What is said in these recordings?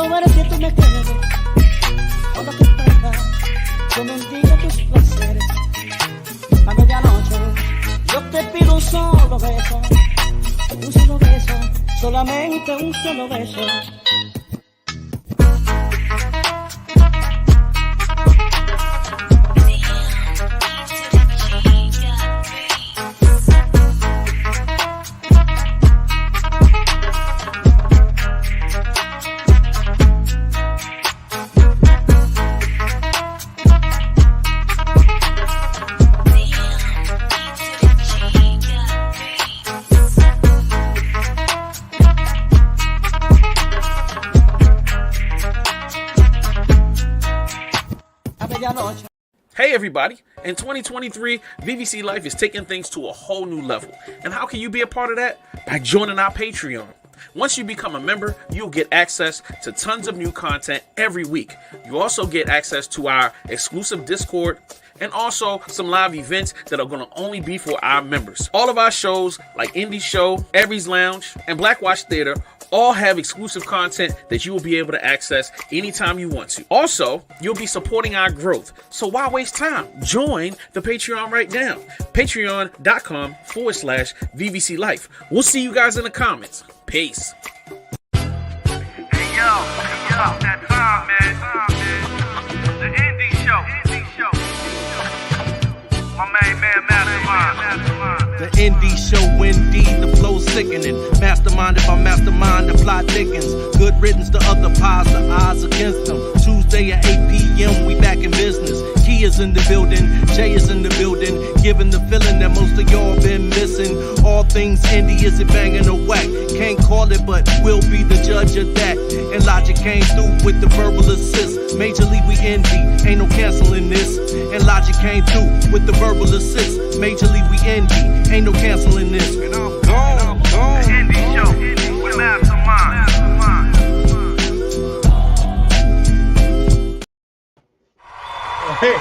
ver que tú me quieres. Ahora que toca, yo bendiga tus placeres. A medianoche, yo te pido un solo beso. Un solo beso, solamente un solo beso. Hey everybody, in 2023, VVC Life is taking things to a whole new level. And how can you be a part of that? By joining our Patreon. Once you become a member, you'll get access to tons of new content every week. You also get access to our exclusive Discord and also some live events that are going to only be for our members. All of our shows like Indie Show, Every's Lounge, and Black Watch Theater all have exclusive content that you will be able to access anytime you want to. Also, you'll be supporting our growth. So why waste time? Join the Patreon right now. Patreon.com/VVC Life. We'll see you guys in the comments. Peace. Hey yo, that time, man. The Indie Show. My main man, Mastermind. The Indie Show, indeed, the flow sickening. Masterminded by mastermind, the plot thickens. Good riddance to other pies, the odds against them. Tuesday at 8 p.m., we back in business. Key is in the building, Jay is in the building. Giving the feeling that most of y'all been missing. All things indie, is it banging or whack? Can't call it, but we'll be the judge of that. And Logic came through with the verbal assist. Majorly we indie, ain't no canceling this. And Logic came through with the verbal assist. Majorly we indie, ain't no canceling this. And I'm gone. The Indie Show with Mastermind. Hey.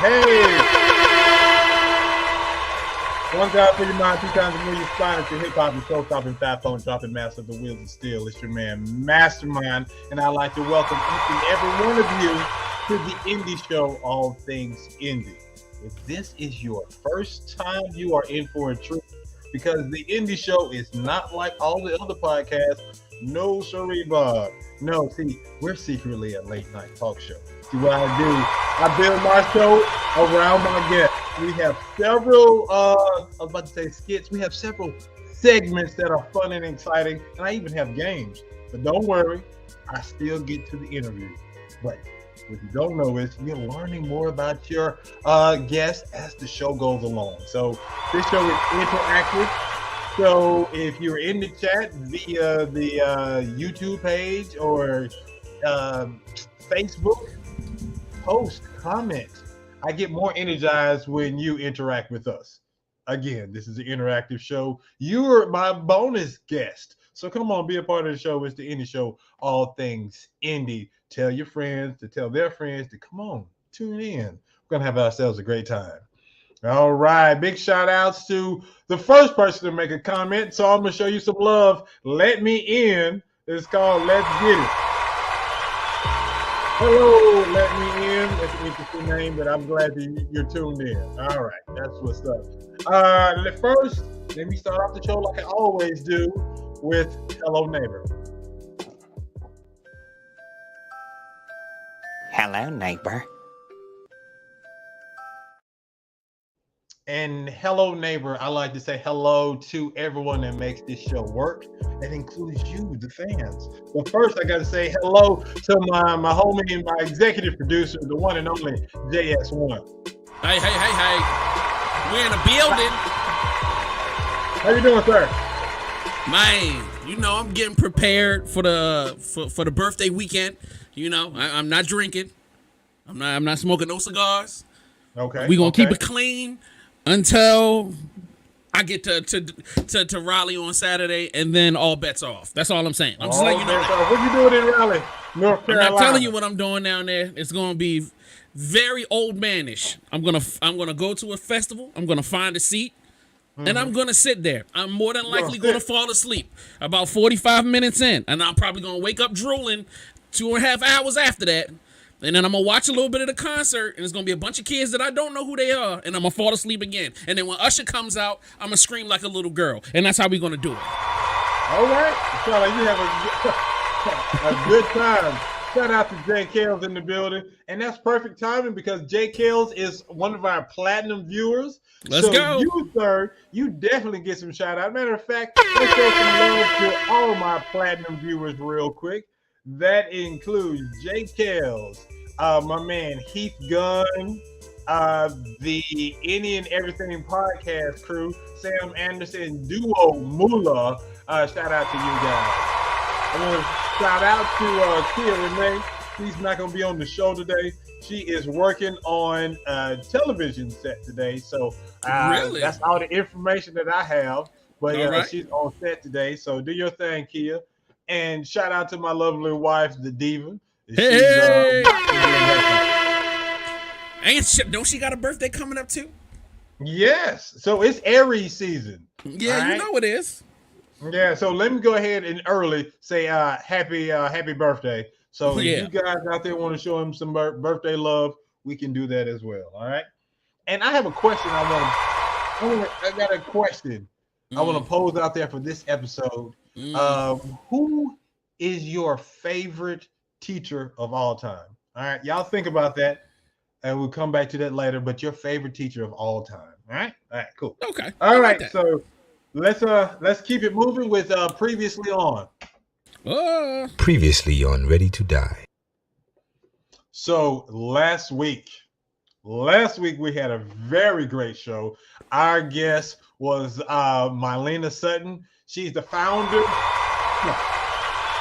One time for your mind, two times a million spine. It's your hip-hop and soul-stopping, fat-phone dropping master of the wheels of steel. It's your man, Mastermind. And I'd like to welcome each and every one of you to the Indie Show, All Things Indie. If this is your first time, you are in for a treat, because the Indie Show is not like all the other podcasts. No, sorry, Bob. No, see, we're secretly a late-night talk show. See what I do? I build my show around my guests. We have several, I was about to say skits. We have several segments that are fun and exciting, and I even have games. But don't worry, I still get to the interview. But what you don't know is you're learning more about your guests as the show goes along. So this show is interactive. So if you're in the chat via the YouTube page or Facebook, post, comment. I get more energized when you interact with us. Again, this is an interactive show. You're my bonus guest. So come on, be a part of the show. It's the Indie Show, All Things Indie. Tell your friends to tell their friends to come on, tune in. We're going to have ourselves a great time. All right. Big shout outs to the first person to make a comment. So I'm going to show you some love. Let Me In. It's called Let's Get It. Hello, Let Me In. That's an interesting name, but I'm glad that you're tuned in. All right. That's what's up. First, let me start off the show like I always do with Hello Neighbor. Hello, neighbor. And hello, neighbor. I like to say hello to everyone that makes this show work. That includes you, the fans. But first, I got to say hello to my homie and my executive producer, the one and only JS1. Hey. We're in a building. How you doing, sir? Man, you know, I'm getting prepared for the birthday weekend. You know, I'm not drinking. I'm not smoking no cigars. Okay. We're gonna keep it clean until I get to Raleigh on Saturday, and then all bets are off. That's all I'm saying. I'm just letting you know that. What you doing in Raleigh, North Carolina? I'm not telling you what I'm doing down there. It's gonna be very old manish. I'm gonna go to a festival. I'm gonna find a seat. And I'm going to sit there. I'm more than likely going to fall asleep about 45 minutes in. And I'm probably going to wake up drooling 2.5 hours after that. And then I'm going to watch a little bit of the concert, and it's going to be a bunch of kids that I don't know who they are, and I'm going to fall asleep again. And then when Usher comes out, I'm going to scream like a little girl. And that's how we're going to do it. All right. It sounds like you have a good time. Shout out to Jay Kales in the building. And that's perfect timing because Jay Kales is one of our platinum viewers. Let's go. You, sir, you definitely get some shout out. Matter of fact, let's show some love to all of my platinum viewers real quick. That includes Jay Kales, my man Heath Gunn, the Any and Everything podcast crew, Sam Anderson, Duo Mula. Shout out to you guys. I want to shout out to Kia Renee. She's not going to be on the show today. She is working on a television set today. So really? That's all the information that I have. But right. She's on set today. So do your thing, Kia. And shout out to my lovely wife, the Diva. Hey! Don't she got a birthday coming up too? Yes. So it's Aries season. Yeah, right? You know it is. Yeah. So let me go ahead and early say happy birthday. So if you guys out there want to show him some birthday love, we can do that as well. All right. And I have a question. I got a question I want to pose out there for this episode. Who is your favorite teacher of all time? All right, y'all think about that, and we'll come back to that later. But your favorite teacher of all time. All right, cool. Okay. All right, so let's keep it moving with previously on. Previously on Ready to Die. So last week we had a very great show. Our guest was Mylena Sutton. She's the founder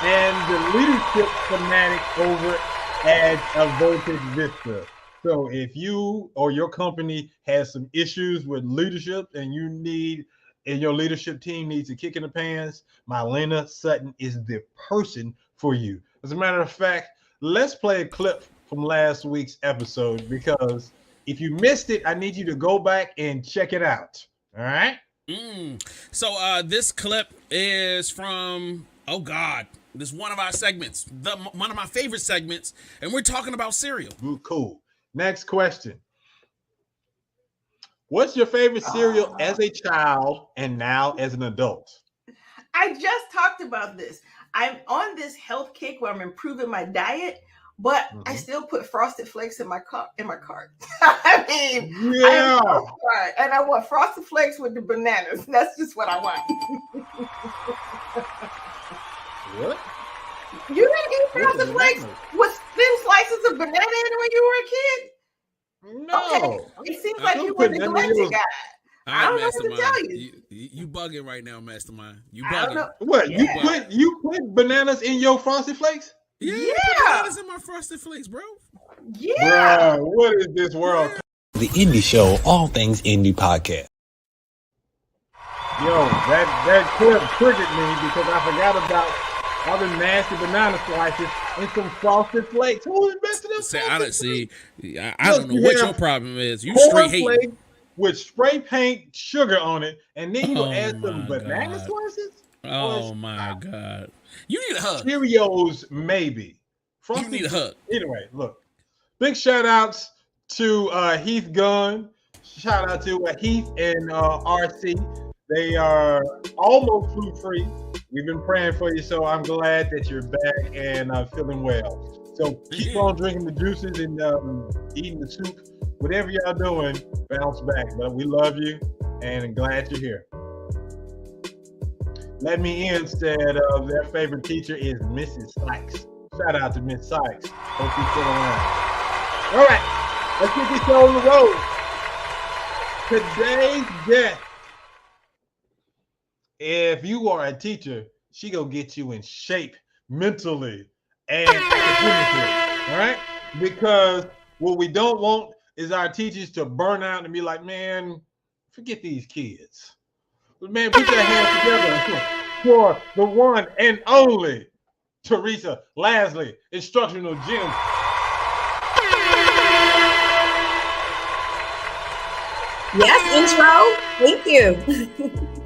and the leadership fanatic over at Voltage Vista. So if you or your company has some issues with leadership and your leadership team needs a kick in the pants, Mylena Sutton is the person for you. As a matter of fact, let's play a clip from last week's episode because if you missed it, I need you to go back and check it out. All right? So this clip is from this is one of our segments, one of my favorite segments, and we're talking about cereal. Cool. Next question. What's your favorite cereal as a child and now as an adult? I just talked about this. I'm on this health kick where I'm improving my diet, but I still put Frosted Flakes in my cart. I mean, yeah. And I want Frosted Flakes with the bananas. That's just what I want. What? You didn't eat Frosted Flakes with thin slices of banana in it when you were a kid? No. Okay. It seems like you were a neglected guy. I don't know what to tell you. You bugging right now, Mastermind. You I don't know. bugging. What? Yeah. You put bananas in your Frosted Flakes? Yeah. Put bananas in my Frosted Flakes, bro. Yeah. Bro, what is this world? The Indie Show, all things indie podcast. Yo, that clip triggered me because I forgot about all the nasty banana slices and some Frosted Flakes. Who invested in Frosted Flakes? I don't know what your problem is. You straight hate with spray paint sugar on it, and then you go add some banana slices. Oh my God! You need a hug. Cheerios, maybe. You need a hug. Anyway, look. Big shout outs to Heath Gunn. Shout out to Heath and RC. They are almost flu free. We've been praying for you, so I'm glad that you're back and feeling well. So keep on drinking the juices and eating the soup. Whatever y'all doing, bounce back. But we love you and glad you're here. Let Me In said their favorite teacher is Mrs. Sykes. Shout out to Miss Sykes. Hope she's still around. All right, let's get this show on the road. Today's guest. If you are a teacher, she gonna get you in shape mentally and academically, all right? Because what we don't want is our teachers to burn out and be like, man, forget these kids. But man, put your hands together for the one and only Teresa Lasley, instructional gym. Yes, intro. Thank you.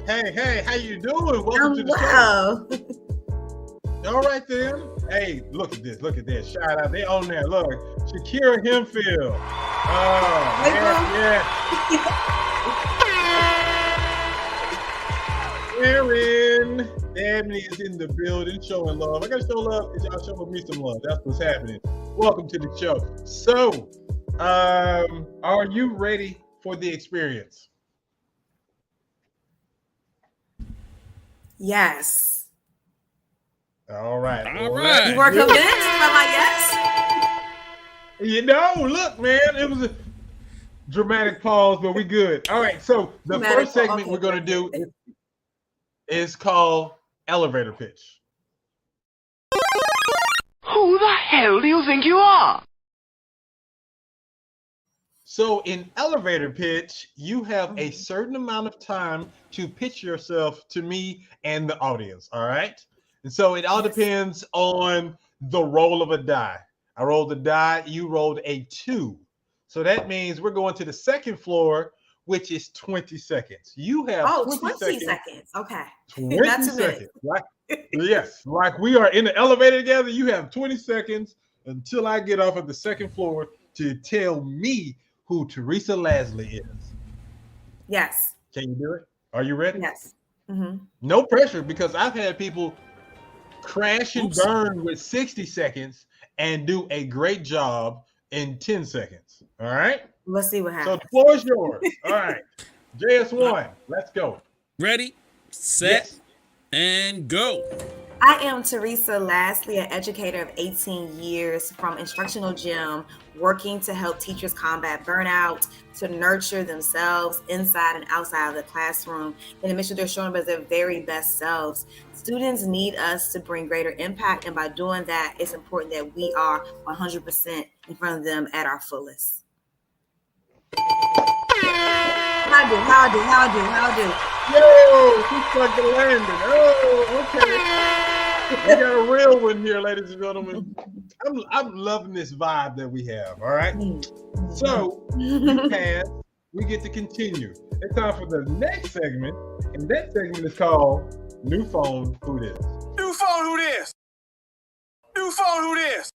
Hey, how you doing? Welcome to the show. All right then. Hey, look at this. Look at this. Shout out. They on there. Look. Shakira Hempfield. Oh, yeah. Aaron. Dabney is in the building showing love. I got to show love because y'all showing me some love. That's what's happening. Welcome to the show. So, are you ready for the experience? Yes. All right. All right. You were convinced by my yes? You know, look, man, it was a dramatic pause, but we good. All right, so the first segment we're going to do is called elevator pitch. Who the hell do you think you are? So in elevator pitch, you have a certain amount of time to pitch yourself to me and the audience, all right? And so it all depends on the roll of a die. I rolled a die, you rolled a 2. So that means we're going to the second floor, which is 20 seconds. You have 20 seconds. Okay. 20 seconds. Right? Yes, like we are in the elevator together. You have 20 seconds until I get off at the second floor to tell me who Teresa Lasley is. Yes. Can you do it? Are you ready? Yes. Mm-hmm. No pressure, because I've had people crash and burn with 60 seconds and do a great job in 10 seconds. All right? Let's see what happens. So the floor is yours. All right. JS1, let's go. Ready, set, and go. I am Teresa Lasley, an educator of 18 years from Instructional Gym, working to help teachers combat burnout, to nurture themselves inside and outside of the classroom, and to make sure they're showing up as their very best selves. Students need us to bring greater impact, and by doing that, it's important that we are 100% in front of them at our fullest. How I do? Yo, she stuck the landing. Oh, okay. We got a real one here, ladies and gentlemen. I'm loving this vibe that we have. All right. So you pass, we get to continue. It's time for the next segment, and that segment is called New Phone Who This? New phone, who this? New phone, who this?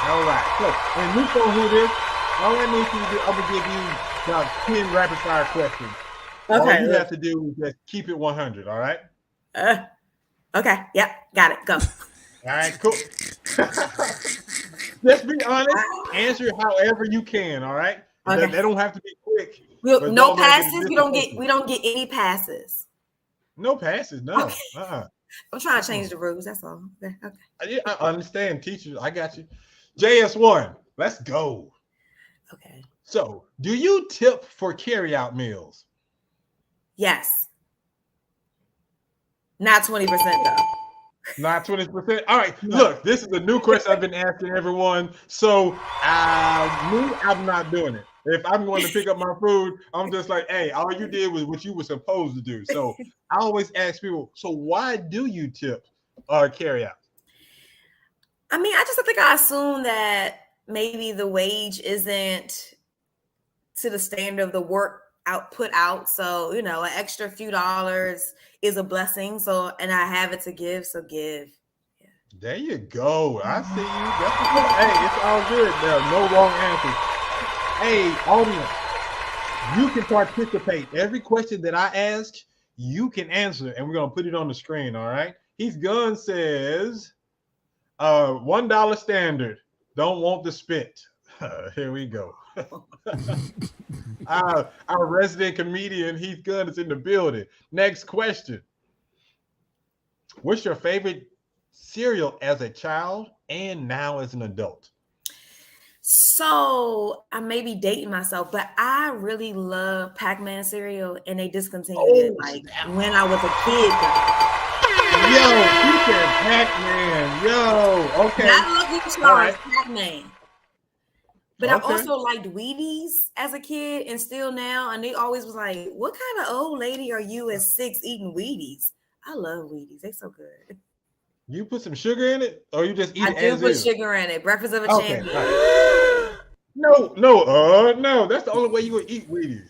All right. So in New Phone Who This, all I need you to do, I'm gonna give you about 10 rapid fire questions. Okay. All you have to do is just keep it 100. All right. Okay. Yep. Got it. Go. All right. Cool. Just be honest. Answer however you can. All right. Okay. They don't have to be quick. No passes. We don't get any passes. No passes. No. Okay. I'm trying to change the rules. That's all. Okay. I understand, teachers. I got you. JS1. Let's go. Okay. So, do you tip for carryout meals? Yes. Not 20% though. Not 20%. All right. No. Look, this is a new question I've been asking everyone. So I'm not doing it. If I'm going to pick up my food, I'm just like, hey, all you did was what you were supposed to do. So I always ask people, so why do you tip carry out? I mean, I think I assume that maybe the wage isn't to the standard of the work output out. So, an extra few dollars is a blessing. So, and I have it to give, so give. Yeah. There you go. I see you. Hey, it's all good. There are no wrong answers. Hey, audience, you can participate. Every question that I ask, you can answer, and we're going to put it on the screen, all right? He's Gun says, $1 standard. Don't want the spit. Here we go. Our resident comedian Heath Gunn is in the building. Next question. What's your favorite cereal as a child and now as an adult? So I may be dating myself, but I really love Pac-Man cereal, and they discontinued it when I was a kid. Yo, you said Pac-Man. Yo, okay. Not Lucky Charms, Pac-Man. But Okay. I also liked Wheaties as a kid and still now. And they always was like, what kind of old lady are you at 6 eating Wheaties? I love Wheaties. They're so good. You put some sugar in it, or you just eat it I do as put is? sugar in it. Breakfast of a Okay. champion. Right. No. That's the only way you would eat Wheaties.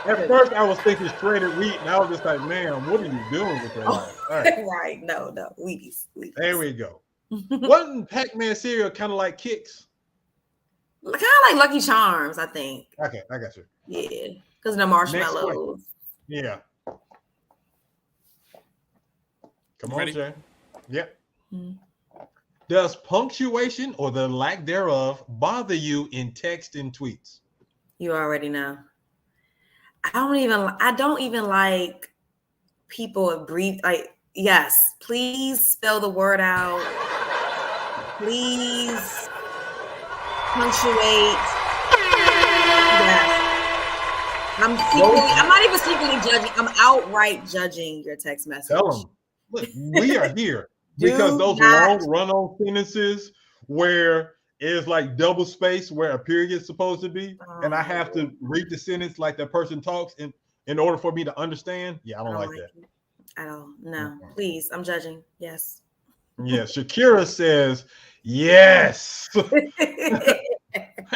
At first, I was thinking shredded wheat, and I was just like, man, what are you doing with that? All right. Right. No, Wheaties. There we go. Wasn't Pac-Man cereal kind of like Kix? Kind of like Lucky Charms, I think. Okay, I got you. Yeah, because the marshmallows. Yeah. Come on, Ready? Jay. Yep. Does punctuation or the lack thereof bother you in text and tweets? You already know. I don't even like people abbreviate. Like, yes, please spell the word out. Please punctuate. Yes. I'm not even secretly judging. I'm outright judging your text message. Tell them. Look, we are here because those long run-on sentences where it's like double space where a period is supposed to be, and I have to read the sentence like the person talks in order for me to understand. Yeah, I don't like that at all. No, please. I'm judging. Yes. Yeah, Shakira says yes.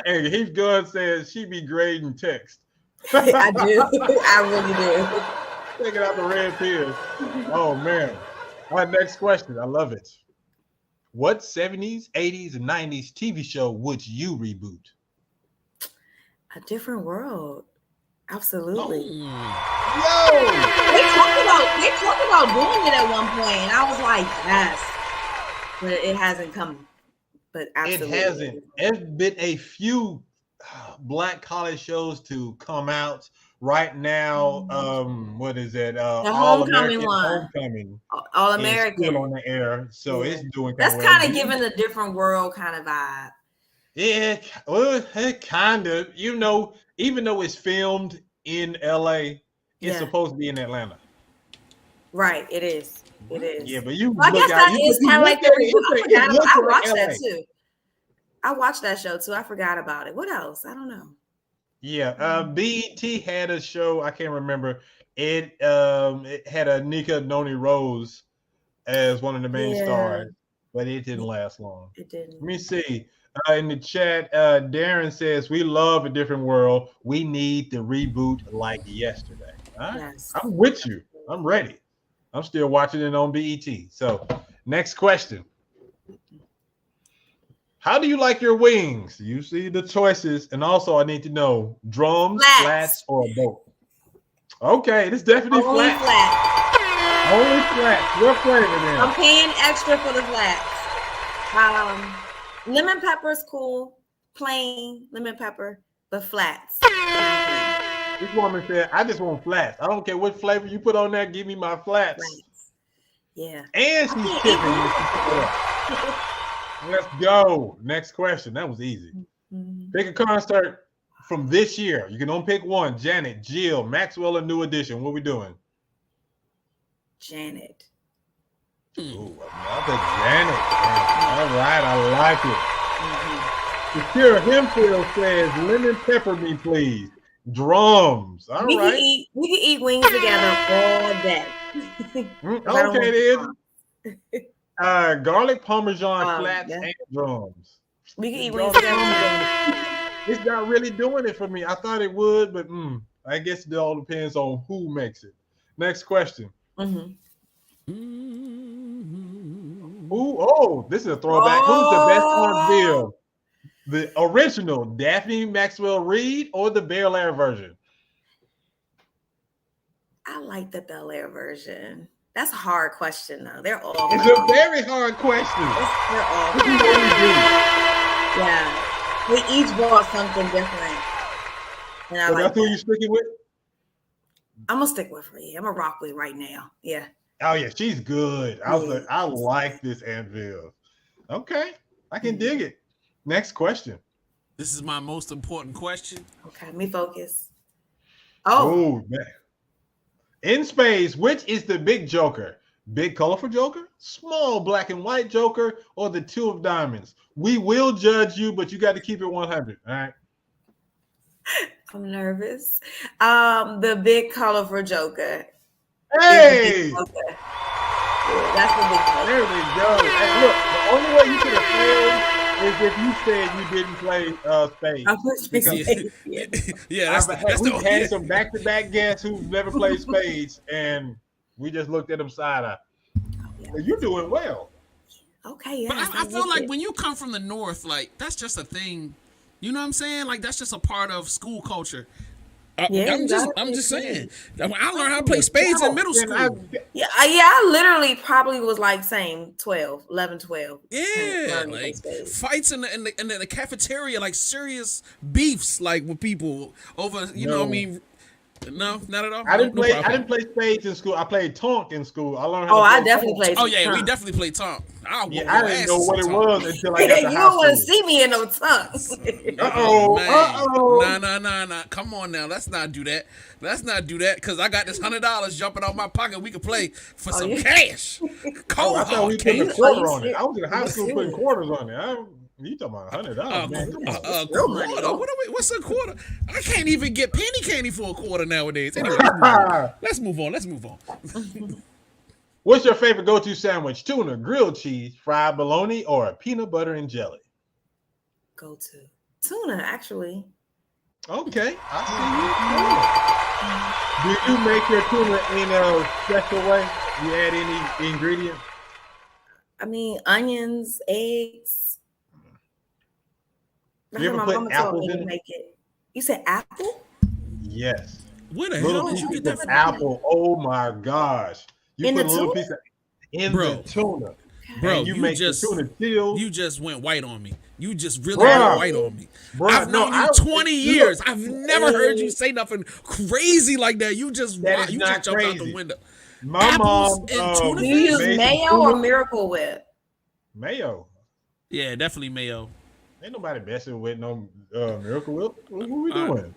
And Heath Gunn says she be grading text. I do. I really do. Taking out the red pills. Oh man. All right, next question. I love it. What 70s, 80s, and 90s TV show would you reboot? A Different World. Absolutely. Yo! They talked about doing it at one point, and I was like, yes. But it hasn't come. But absolutely. It hasn't. There's been a few black college shows to come out right now. What is it? The Homecoming one. Homecoming. All American. Still on the air, so it's doing. That's kind of giving a Different World kind of vibe. Yeah, well, it kind of. You know, even though it's filmed in LA, it's supposed to be in Atlanta. Right. It is. It is. Yeah, but you. I guess that is kind of like I watched LA. that too. I watched that show too. I forgot about it. What else? I don't know. Yeah, BET had a show. I can't remember. It had a Nika Noni Rose as one of the main stars, but it didn't last long. It didn't. Let me see. In the chat, Darren says, we love A Different World. We need the reboot like yesterday. Right? Yes. I'm with you. I'm ready. I'm still watching it on BET. So next question. How do you like your wings? You see the choices. And also I need to know drums, flats, or both. Okay, it's definitely Only flats. Only flats. What flavor then? I'm paying extra for the flats. Lemon pepper's cool. Plain lemon pepper, but flats. This woman said, I just want flats. I don't care what flavor you put on there. Give me my flats. Yeah. And she's tipping. Let's go. Next question. That was easy. Pick a concert from this year. You can only pick one. Janet, Jill, Maxwell, or New Edition. What we doing? Janet. Ooh, another Janet. All right, I like it. Shakira Hemphill says, lemon pepper me, please. Drums. All right. We can eat wings together all day. Okay, it is. Garlic Parmesan flats and drums. We can eat wings together. It's not really doing it for me. I thought it would, but I guess it all depends on who makes it. Next question. This is a throwback. Who's the best on Bill? The original Daphne Maxwell Reid or the Bel Air version? I like the Bel Air version. That's a hard question, though. They're all. It's a very hard question. They're all. Yeah, we each brought something different. And I so like that's who you sticking with? I'm gonna stick with her. Yeah, I'm a rock with right now. Yeah. Oh yeah, she's good. I like this Anvil. Okay, I can dig it. Next question. This is my most important question. Okay, let me focus. Oh man. In space, which is the big Joker? Big colorful Joker, small black and white Joker, or the two of diamonds? We will judge you, but you got to keep it 100. All right. I'm nervous. The big colorful Joker. Hey! Yeah, that's the big Joker. There we go. Hey, look, the only way you could have failed is if you said you didn't play spades. I was Because- Yeah, we've had some back-to-back guests who've never played spades, and we just looked at them side-eye. You're doing well. Okay, But yes, I feel like when you come from the North, like that's just a thing. You know what I'm saying? Like that's just a part of school culture. Yeah, I'm just saying. I learned how to play spades in middle school. I literally probably was like same 11, 12. Yeah, like fights in the cafeteria, like serious beefs, like with people over. You know what I mean? No, not at all. I didn't play spades in school. I played tonk in school. I learned. I definitely played. Oh yeah, we definitely played tonk. I didn't know what it was until I got to high You don't want to school. see me in no tongues. Nah. Come on now. Let's not do that. Because I got this $100 jumping out my pocket. We could play for some cash. Cold I thought we hard put a cash. quarter on it. I was in high school putting quarters on it. You talking about $100? Man, come on. Quarter. What's a quarter? I can't even get penny candy for a quarter nowadays. Anyway, let's move on. What's your favorite go-to sandwich? Tuna, grilled cheese, fried bologna, or peanut butter and jelly? Go to tuna, actually. Okay, I see you. Do you make your tuna in a special way? You add any ingredients? I mean, onions, eggs. You ever put apples in it? Make it. You said apple? Yes. Where the Little hell did you pieces get that of from? apple. Oh my gosh! You In put the a little tuna? piece of the tuna. Bro, and you make the tuna chilled. You just went white on me. You just really went white on me. I've known you 20 years. I've never heard you say nothing crazy like that. You just That is you not just jumped out crazy. the window. My Apples mom and tuna Do you use made mayo some or tuna- Miracle Whip? mayo? Yeah, definitely mayo. Ain't nobody messing with no Miracle Whip. What we doing?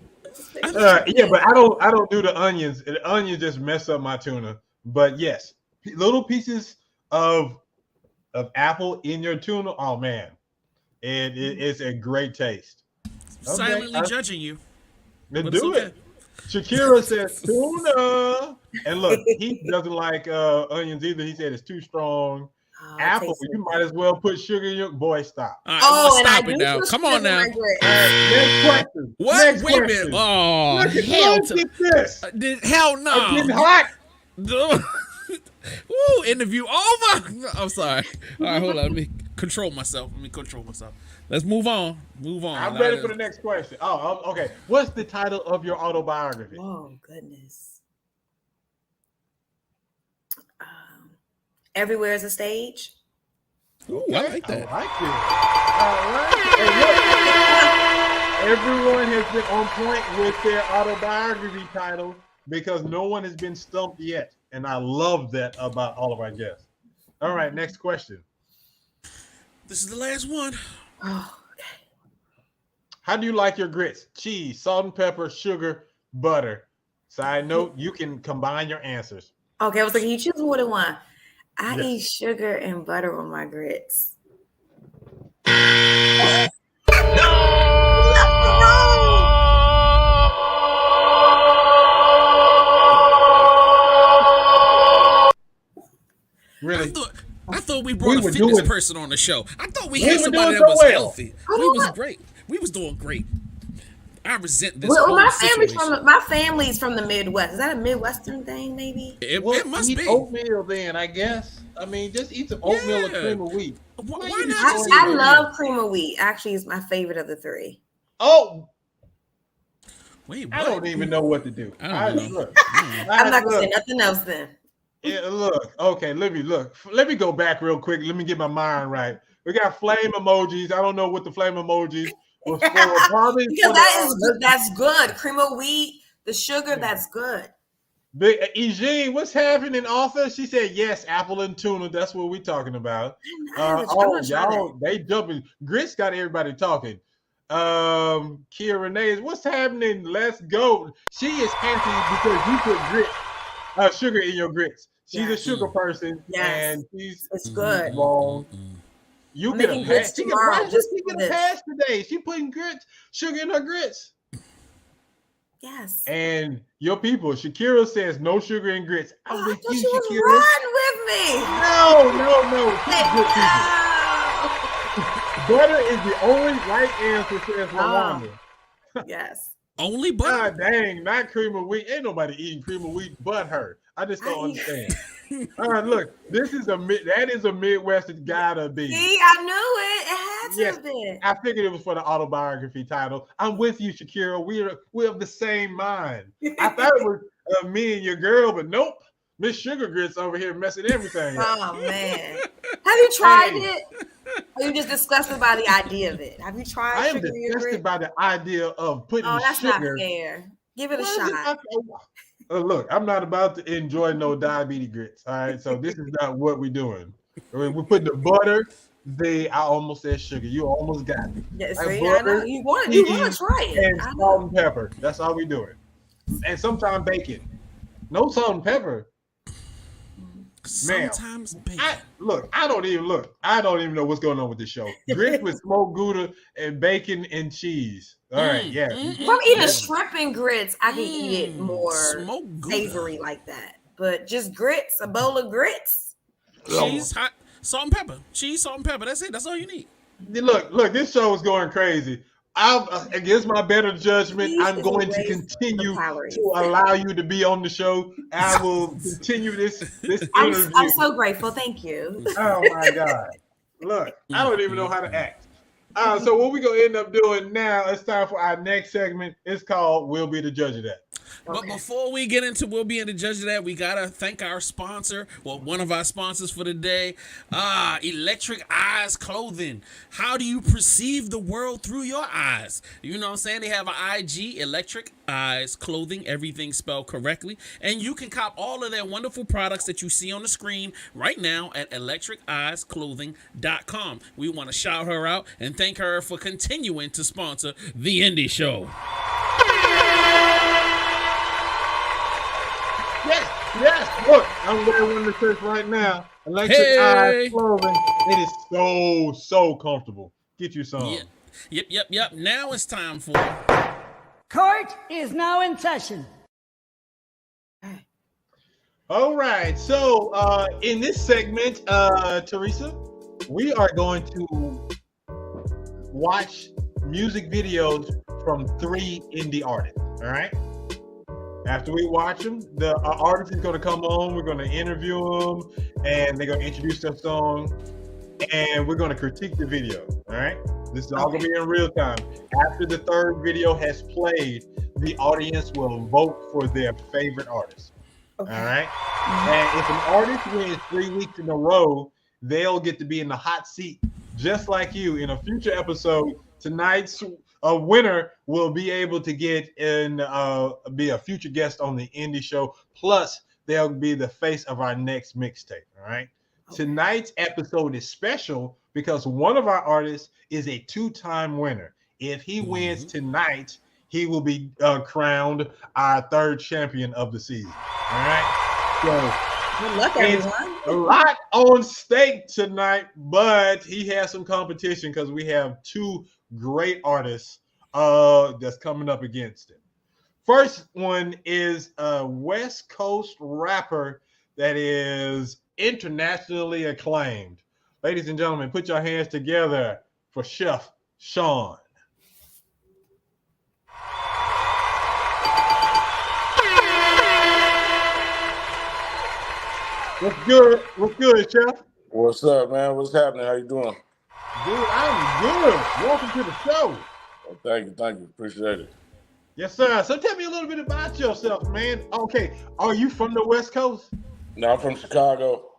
I- Yeah, but I don't do the onions. The onions just mess up my tuna. But yes, little pieces of apple in your tuna. Oh man, it's a great taste. Silently judging you. Then But it's do okay. it. Shakira says tuna, and look, he doesn't like onions either. He said it's too strong. Oh, Apple, you might as well put sugar in your boy. Stop. All right, Oh, and I stop do it now. put Come sugar on now. in my grits. Next question. What? Next Wait a question. minute. Oh, Look hell at this. hell no. I'm getting hot. Woo, interview over. I'm sorry. All right, hold on. Let me control myself. Let's move on. I'm ready for the next question. Oh, okay. What's the title of your autobiography? Oh goodness. Everywhere is a stage. Ooh, I like that. I like it. All right. Hey, look. Everyone has been on point with their autobiography title because no one has been stumped yet. And I love that about all of our guests. All right, next question. This is the last one. Oh, okay. How do you like your grits? Cheese, salt and pepper, sugar, butter. Side note, you can combine your answers. Okay, I was like, you choose more than one. I Yes. eat sugar and butter on my grits. Really? I thought we brought We a fitness were doing- person on the show. I thought we We had were somebody doing that was so well. healthy. We was great. We was doing great. I resent this Well, whole my situation. family's from the Midwest. Is that a Midwestern thing, maybe? It Well, must eat be. oatmeal then, I guess. I mean, just eat some oatmeal and Yeah. cream of wheat. Why you not just just eat I oatmeal? love cream of wheat. Actually, it's my favorite of the three. Oh, Wait, I what? don't even know what to do. I don't know. Look, I'm not gonna say nothing else then. Yeah, look. Okay, let me go back real quick. Let me get my mind right. We got flame emojis. I don't know what the flame emojis was for. Probably Because that's good. Cream of wheat, the sugar, that's good. Big Eugene, what's happening, author? She said yes, apple and tuna. That's what we're talking about. I'm gonna try Y'all, they jumping. Grits got everybody talking. Kia Renee, what's happening? Let's go. She is anti because you put sugar in your grits. She's a Yes. sugar person, Yes. and she's It's good. wrong. You I'm get a making pass. grits She tomorrow get, just she for get a this. pass today. She putting sugar in her grits. Yes. And your people, Shakira says no sugar in grits. I'm I with thought you, you was Shakira. riding with me. No. She's good people. No. Butter is the only right answer, says Rwanda. Yes. Only butter? God dang, not cream of wheat. Ain't nobody eating cream of wheat but her. I just don't understand. All right, look, that is a Midwest. It gotta be. See, I knew it. It had to have been. I figured it was for the autobiography title. I'm with you, Shakira. We have the same mind. I thought it was me and your girl, but nope. Miss Sugar Grits over here messing everything up. Oh man, have you tried it? Or are you just disgusted by the idea of it? Have you tried? I am disgusted by the idea of putting that's sugar. not fair. Give it a shot. Look, I'm not about to enjoy no diabetes grits. All right, so this is not what we're doing. We're putting the butter. I almost said sugar. You almost got it. Yeah, see, I know. You want to try it. And salt and pepper. That's all we're doing. And sometimes bacon. No salt and pepper. Sometimes bacon. I don't even know what's going on with this show. Grits with smoked Gouda and bacon and cheese. All right, yeah. If I'm eating shrimp and grits, I can eat it more savory like that. But just grits, a bowl of grits. Cheese, hot, salt and pepper. Cheese, salt and pepper. That's it. That's all you need. Look, this show is going crazy. Against my better judgment, I'm going to continue to allow you to be on the show. I will continue this interview. I'm so grateful. Thank you. Oh my God. Look, I don't even know how to act. So what we're going to end up doing now, it's time for our next segment. It's called We'll Be the Judge of That. But before we get into We'll Be the Judge of That, we got to thank our sponsor, one of our sponsors for the day, Electric Eyes Clothing. How do you perceive the world through your eyes? You know what I'm saying? They have an IG, Electric Eyes Clothing, everything spelled correctly. And you can cop all of their wonderful products that you see on the screen right now at electriceyesclothing.com. We want to shout her out and thank her for continuing to sponsor The Indie Show. Yes, look, I'm wearing one of the shirts right now. Electric Eyes Clothing. It is so comfortable. Get you some. Yep. Now it's time for Court is now in session. All right. So in this segment, Teresa, we are going to watch music videos from 3 indie artists. All right. After we watch them, the artist is going to come on. We're going to interview them, and they're going to introduce their song, and we're going to critique the video. All right, this is all going to be in real time. After the 3rd video has played, the audience will vote for their favorite artist. Okay. All right, and if an artist wins 3 weeks in a row, they'll get to be in the hot seat, just like you. In a future episode, tonight's winner will be able to get in, be a future guest on the Indie Show. Plus, they'll be the face of our next mixtape. All right. Okay. Tonight's episode is special because one of our artists is a 2-time winner. If he wins tonight, he will be crowned our 3rd champion of the season. All right. So good luck, everyone. A lot on stake tonight, but he has some competition because we have 2 great artists that's coming up against him. First one is a West Coast rapper that is internationally acclaimed. Ladies and gentlemen, put your hands together for Chef Sean. What's good? What's good, Chef? What's up, man? What's happening? How you doing? Dude, I'm good. Welcome to the show. Well, thank you. Appreciate it. Yes, sir. So tell me a little bit about yourself, man. Okay, are you from the West Coast? No, I'm from Chicago,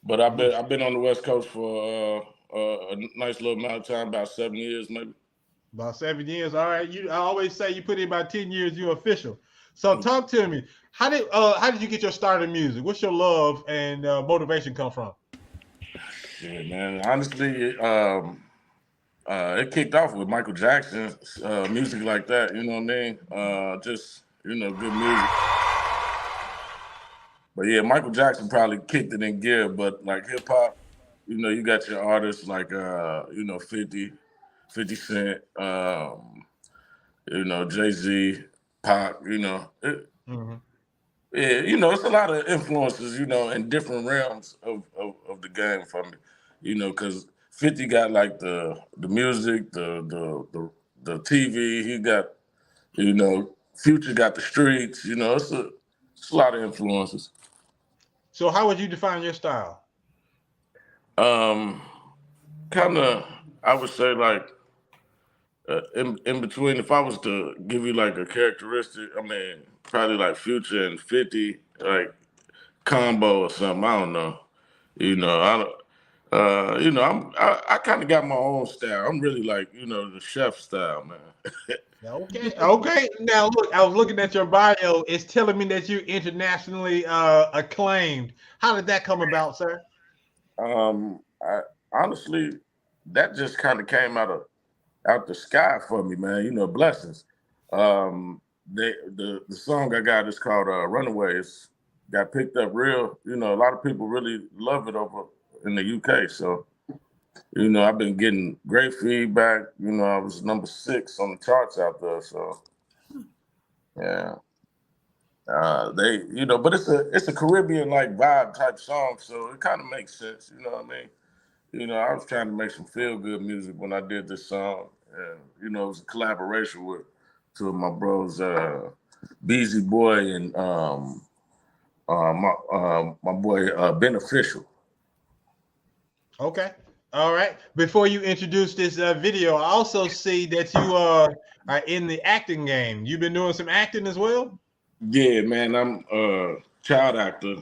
but I've been on the West Coast for a nice little amount of time, about 7 years, maybe. About 7 years. All right. I always say you put in about 10 years, you're official. So talk to me. How did you get your start in music? What's your love and motivation come from? Yeah, man. Honestly, it kicked off with Michael Jackson, music like that. You know what I mean? Just good music. But yeah, Michael Jackson probably kicked it in gear. But like hip hop, you got your artists like 50 Cent, Jay-Z, Pac. Yeah, it's a lot of influences, in different realms of the game for me, because 50 got like the music, the TV. He got, you know, Future got the streets. You know, it's a lot of influences. So how would you define your style? Kind of, I would say like in between. If I was to give you like a characteristic, I mean, probably like Future and 50, like combo or something. I don't know. You know, I don't. You know, I kind of got my own style. I'm really like, you know, the chef style, man. Okay. Now look, I was looking at your bio. It's telling me that you're internationally acclaimed. How did that come about, sir? I honestly, that just kind of came out the sky for me, man. You know, blessings. The song I got is called "Runaways." Got picked up real. You know, a lot of people really love it over in the UK. So, you know, I've been getting great feedback. You know, I was number 6 on the charts out there. So, yeah. They, you know, but it's a Caribbean like vibe type song, so it kind of makes sense. You know what I mean? You know, I was trying to make some feel good music when I did this song, and you know, it was a collaboration with two of my bros, Beezy Boy and my boy Beneficial. Okay. All right. Before you introduce this video, I also see that you are in the acting game. You've been doing some acting as well? Yeah, man. I'm a child actor.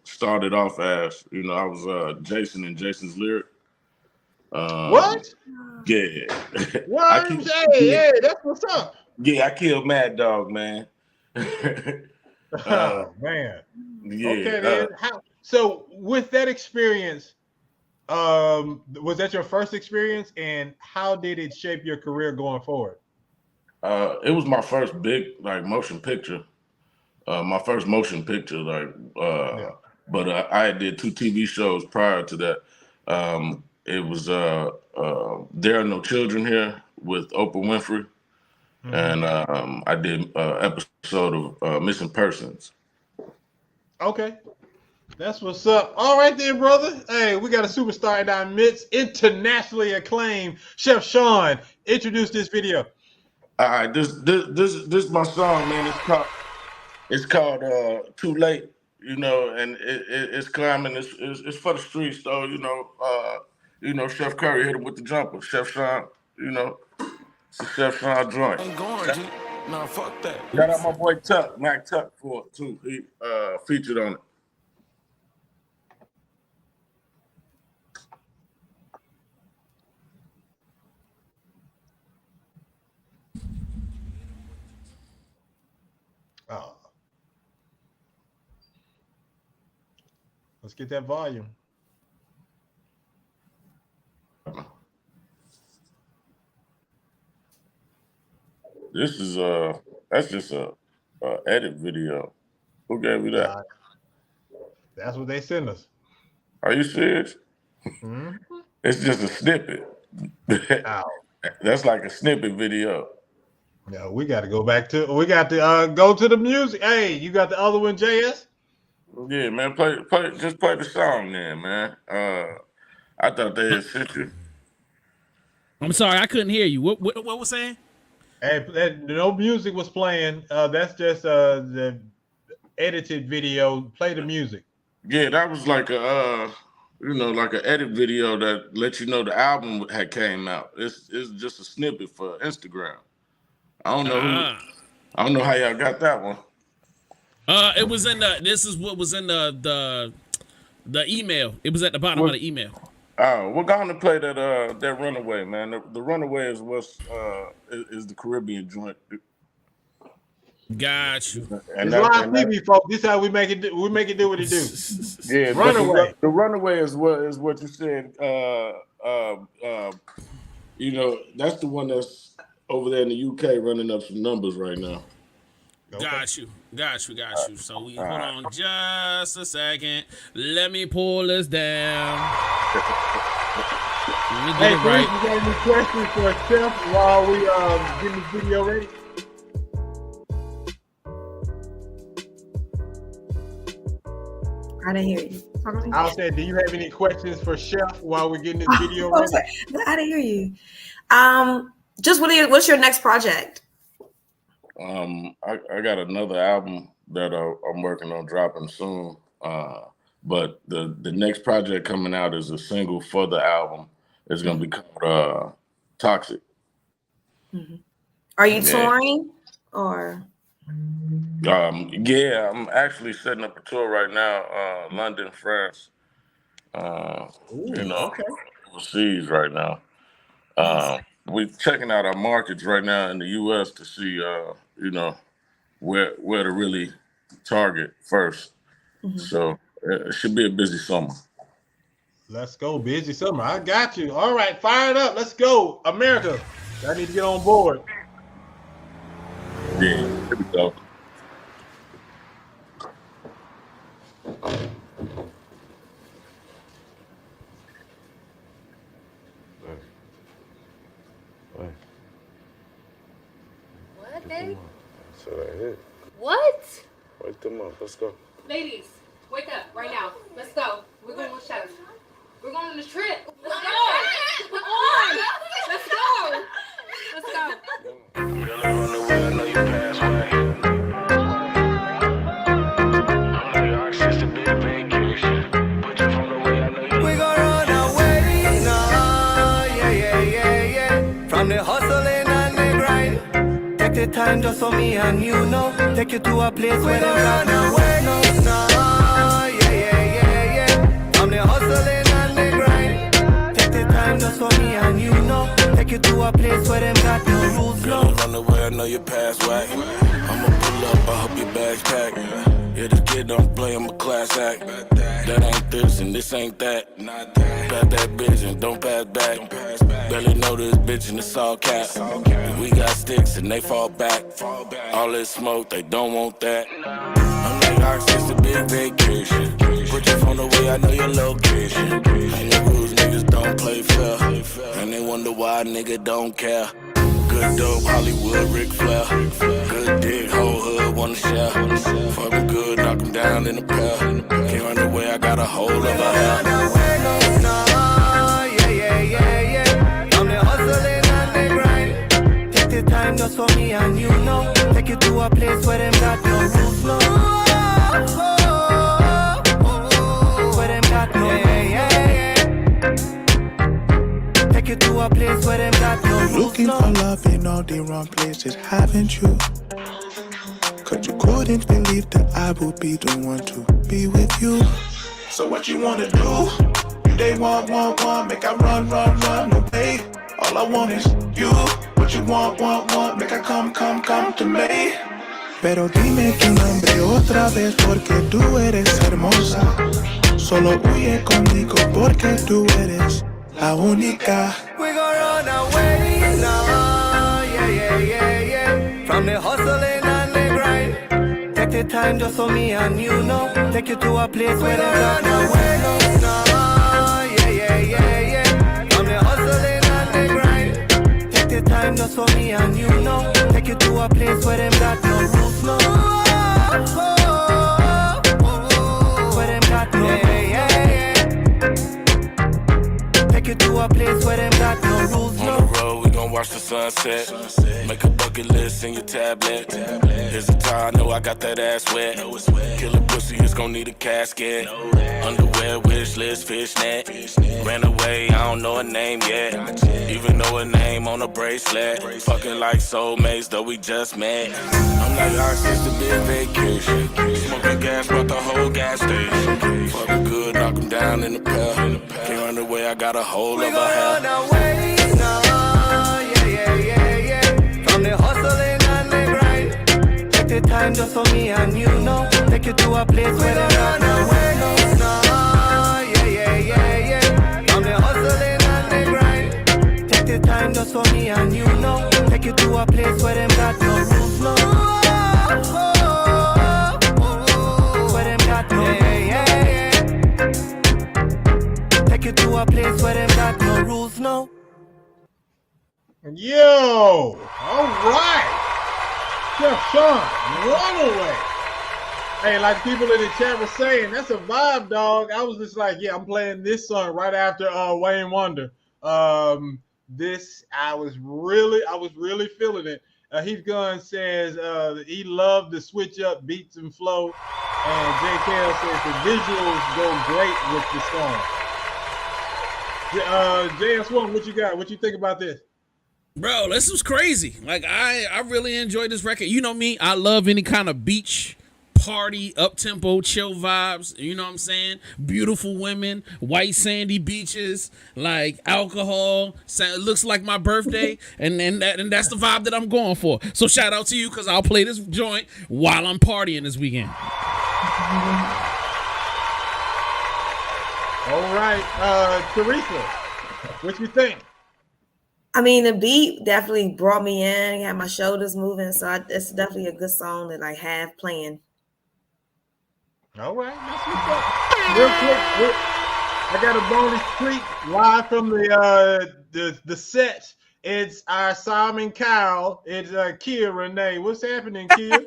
Started off as, you know, I was Jason in Jason's Lyric. What? Yeah. What? Hey, that's what's up. Yeah, I killed Mad Dog, man. Oh man. Yeah. Okay, then. So with that experience, was that your first experience, and how did it shape your career going forward? It was my first big like motion picture. My first motion picture, like, but I did 2 TV shows prior to that. It was There Are No Children Here with Oprah Winfrey, and I did an episode of Missing Persons. Okay. That's what's up. All right then, brother. Hey, we got a superstar in our midst, internationally acclaimed Chef Sean. Introduce this video. All right, this is my song, man. It's called Too Late, you know, and it's climbing. It's for the streets, though, you know. Chef Curry hit him with the jumper. Chef Sean, you know, it's a Chef Sean joint. Ain't going, G. Nah, fuck that. Shout out my boy Tuck, Mac Tuck, for it too. He featured on it. Oh. Let's get that volume. This is that's just a edit video. Who gave you that? That's what they send us. Are you serious? Mm-hmm. It's just a snippet. That's like a snippet video. No, we got to go back to. We got to go to the music. Hey, you got the other one, JS? Yeah, man. Just play the song, then, man. I thought they had sent you. I'm sorry, I couldn't hear you. What was saying? Hey, no music was playing. That's just the edited video. Play the music. Yeah, that was like a like an edit video that let you know the album had came out. It's just a snippet for Instagram. I don't know how y'all got that one. It was in the. This is what was in the email. It was at the bottom of the email. We're going to play that Runaway, man. The Runaway is what's is the Caribbean joint. Got you. And it's live TV, folks. This is how we make it. We make it do what it do. Yeah, Runaway. The Runaway is what you said. You know, that's the one that's over there in the UK running up some numbers right now. Okay. Got you. So hold on just a second. Let me pull this down. Let me get it right. You got any questions for Chef while we getting this video ready? I didn't hear you. I was saying, do you have any questions for Chef while we're getting this video Oh, ready? sorry. I didn't hear you. Just what's your next project? I got another album that I'm working on dropping soon. But the next project coming out is a single for the album. It's gonna be called Toxic. Mm-hmm. Are you touring or? Yeah, I'm actually setting up a tour right now, London, France. Overseas right now. We're checking out our markets right now in the U.S. to see, where to really target first. Mm-hmm. So it should be a busy summer. Let's go, busy summer. I got you. All right, fire it up. Let's go, America. I need to get on board. Yeah, here we go. What, babe? So that hit. What? Wake them up. Let's go. Ladies, wake up right now. Let's go. We're going on a show. We're going on a trip. Let's go. Come on. Let's go. Let's go. We don't live on the way. I know you pass away. I'm New York, since the big vacation. Put you from the way. I know you. We gon' run away now. Yeah. From the hustling and the grind. Take the time just for me and you know. Take you to a place where they run away now. Yeah. From the hustling and the grind. Take the time just for me and you know. Take you to a place where them got no rules, no. Girl, run away, I know you pass whack. I'ma pull up, I hope your bag's packed. Yeah, this kid don't play, I'm a class act. That ain't this and this ain't that. Pass that bitch and don't pass back. Barely know this bitch and it's all cap. We got sticks and they fall back. All this smoke, they don't want that. I'm like Ox, it's a big vacation. Put your phone away, I know your location. Ain't no rules, niggas don't play fair. And they wonder why a nigga don't care. Good dope, Hollywood, Ric Flair. Good dick, whole hood wanna share. Fuck 'em good, knock 'em down in a pair. Can't run away, I got a hold of her hair. Yeah. I'm the hustling and the grind. Take the time just for me and you know. Take you to a place where them got no rules, no. Where them got no, yeah. Take you to a place where them got no rules, looking for love in all the wrong places, haven't you? Cause you couldn't believe that I would be the one to be with you. So what you wanna do? They want, make I run, no babe. All I want is you. What you want, make I come to me. Pero dime tu nombre otra vez porque tú eres hermosa. Solo huye conmigo porque tú eres la única. We gon' run away now, yeah. From the hustling and the grind. Take the time just for me and you know. Take you to a place where they run away now, yeah. From the hustling and the grind. Take the time just for me and you know. Take you to a place where them got no rules, no. Where them got no, yeah. Take you to a place where them got no rules, no. On the road, we gon' watch the sunset. Make a bucket list in your tablet. Here's a tie, I know I got that ass wet. Kill a pussy, it's gon' need a casket. Underwear, wish list, fishnet. Ran away, I don't know her name yet. Even know her name on a bracelet. Fucking like soulmates, though we just met. I'm like Ox, it's a big vacation. Smoking gas, brought the whole gas station. Fucking good, knock 'em down in the pair. Can't run away, I got a hold of her hair. Run away now, yeah. From the hustling and the grind. Take the time just for me and you know. Take you to a place where they run away now, yeah. From the hustling and the grind. Take the time just for me and you know. Take you to a place where them got no rules, no. Where them got no, yeah. Take you to a place where them got no rules, no. Yo, all right. Chef Sean, Runaway. Hey, like people in the chat were saying, that's a vibe, dog. I was just like, yeah, I'm playing this song right after Wayne Wonder. This I was really feeling it. Heath Gunn says he loved the switch up beats and flow, and JKL says the visuals go great with the song. JS1, what you got? What you think about this? Bro, this was crazy. Like I really enjoyed this record. You know me, I love any kind of beach party, up-tempo, chill vibes, you know what I'm saying? Beautiful women, white sandy beaches, like alcohol, looks like my birthday, and that's the vibe that I'm going for. So shout out to you, because I'll play this joint while I'm partying this weekend. All right, Teresa, what you think? I mean, the beat definitely brought me in, had my shoulders moving, so it's definitely a good song to like have playing. All right, that's what's up. Real quick, I got a bonus treat live from the set. It's our Simon Cowell. It's Kia Renee. What's happening, Kia?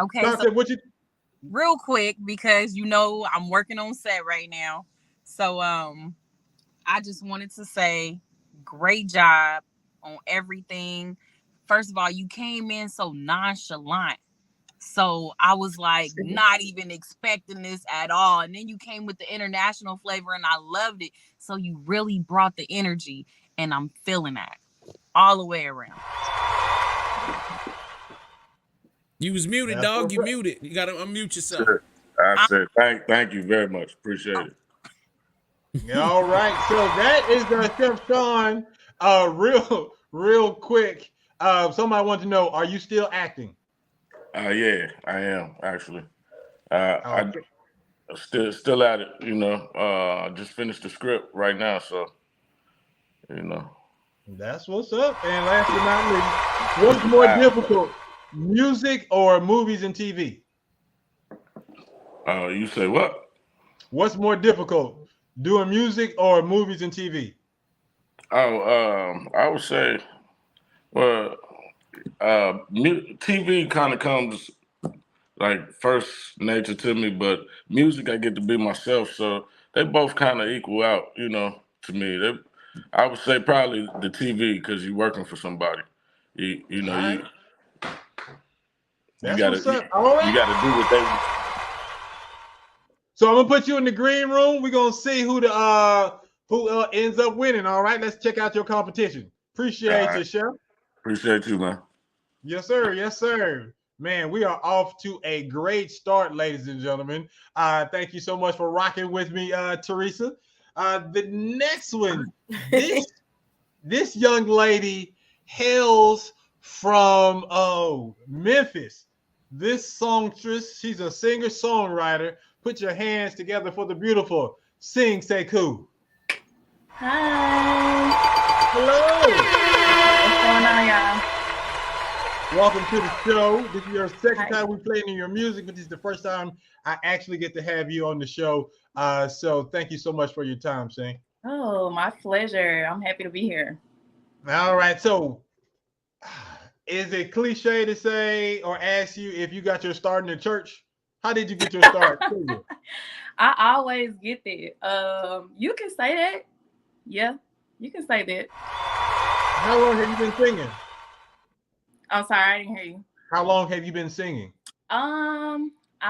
Okay, so what you? Real quick, because you know I'm working on set right now, so I just wanted to say, great job on everything. First of all, you came in so nonchalant. So I was like not even expecting this at all. And then you came with the international flavor and I loved it. So you really brought the energy and I'm feeling that all the way around. You was muted, dog. You muted. You got to unmute yourself. Sure. I said thank you very much. Appreciate it. All right. So that is Chef Sean. Real quick. Somebody wants to know, are you still acting? Yeah, I am actually. I still at it, you know. I just finished the script right now, so you know. That's what's up. And last but not least, what's more difficult, music or movies and TV? You say what? What's more difficult, doing music or movies and TV? I would say, well, TV kind of comes like first nature to me, but music I get to be myself, so they both kind of equal out, you know, to me. I would say probably the TV, because you're working for somebody. You gotta do what they. So I'm gonna put you in the green room. We're gonna see who ends up winning. All right, let's check out your competition. Appreciate you, Chef. Appreciate you, man. Yes, sir. Yes, sir. Man, we are off to a great start, ladies and gentlemen. Thank you so much for rocking with me, Teresa. The next one, this young lady hails from Memphis. This songstress, she's a singer-songwriter. Put your hands together for the beautiful Sing Sekou. Hi. Hello. What's going on, y'all? Welcome to the show. This is your second time we playing your music, but this is the first time I actually get to have you on the show. So thank you so much for your time, Sing. Oh, my pleasure. I'm happy to be here. All right. So is it cliche to say or ask you if you got your start in the church? How did you get your start? I always get that. You can say that. Yeah, you can say that. How long have you been singing? I'm sorry, I didn't hear you. How long have you been singing? I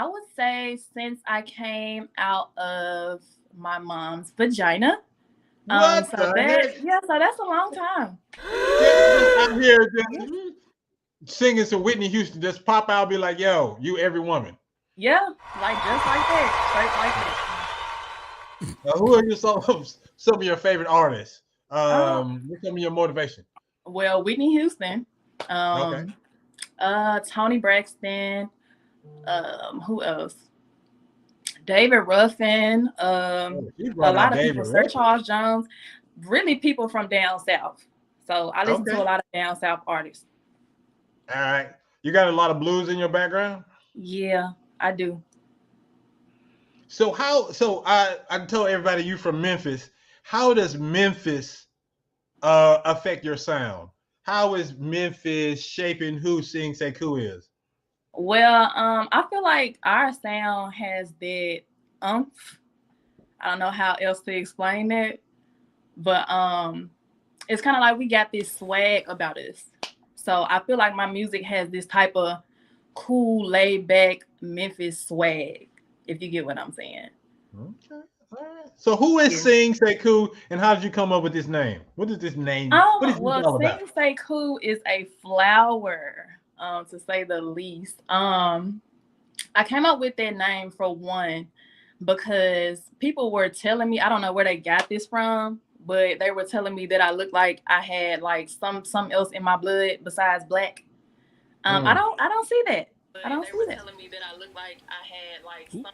would say since I came out of my mom's vagina. What so that's a long time. I'm here singing some Whitney Houston. Just pop out, be like, "Yo, you every woman." Yeah, like just like that, straight like that. Who are some of your favorite artists? What's some of your motivation? Well, Whitney Houston. Okay. Tony Braxton. Who else? David Ruffin. A lot of people. Sir Charles Jones. Really, people from down south. So I listen to a lot of down south artists. All right. You got a lot of blues in your background? Yeah, I do. So I told everybody you from Memphis. How does Memphis affect your sound? how is Memphis shaping who Sing Sekou is? Well, I feel like our sound has that umph. I don't know how else to explain that, but it's kind of like we got this swag about us. So I feel like my music has this type of cool, laid back Memphis swag, if you get what I'm saying. Okay. All right. So who is Sing Sekou, and how did you come up with this name? What is this name? What is this all about? Sing Sekou is a flower, to say the least. I came up with that name for one because people were telling me, I don't know where they got this from, but they were telling me that I looked like I had like something else in my blood besides black. I don't see that. I don't see that. They were telling me that I looked like I had like some.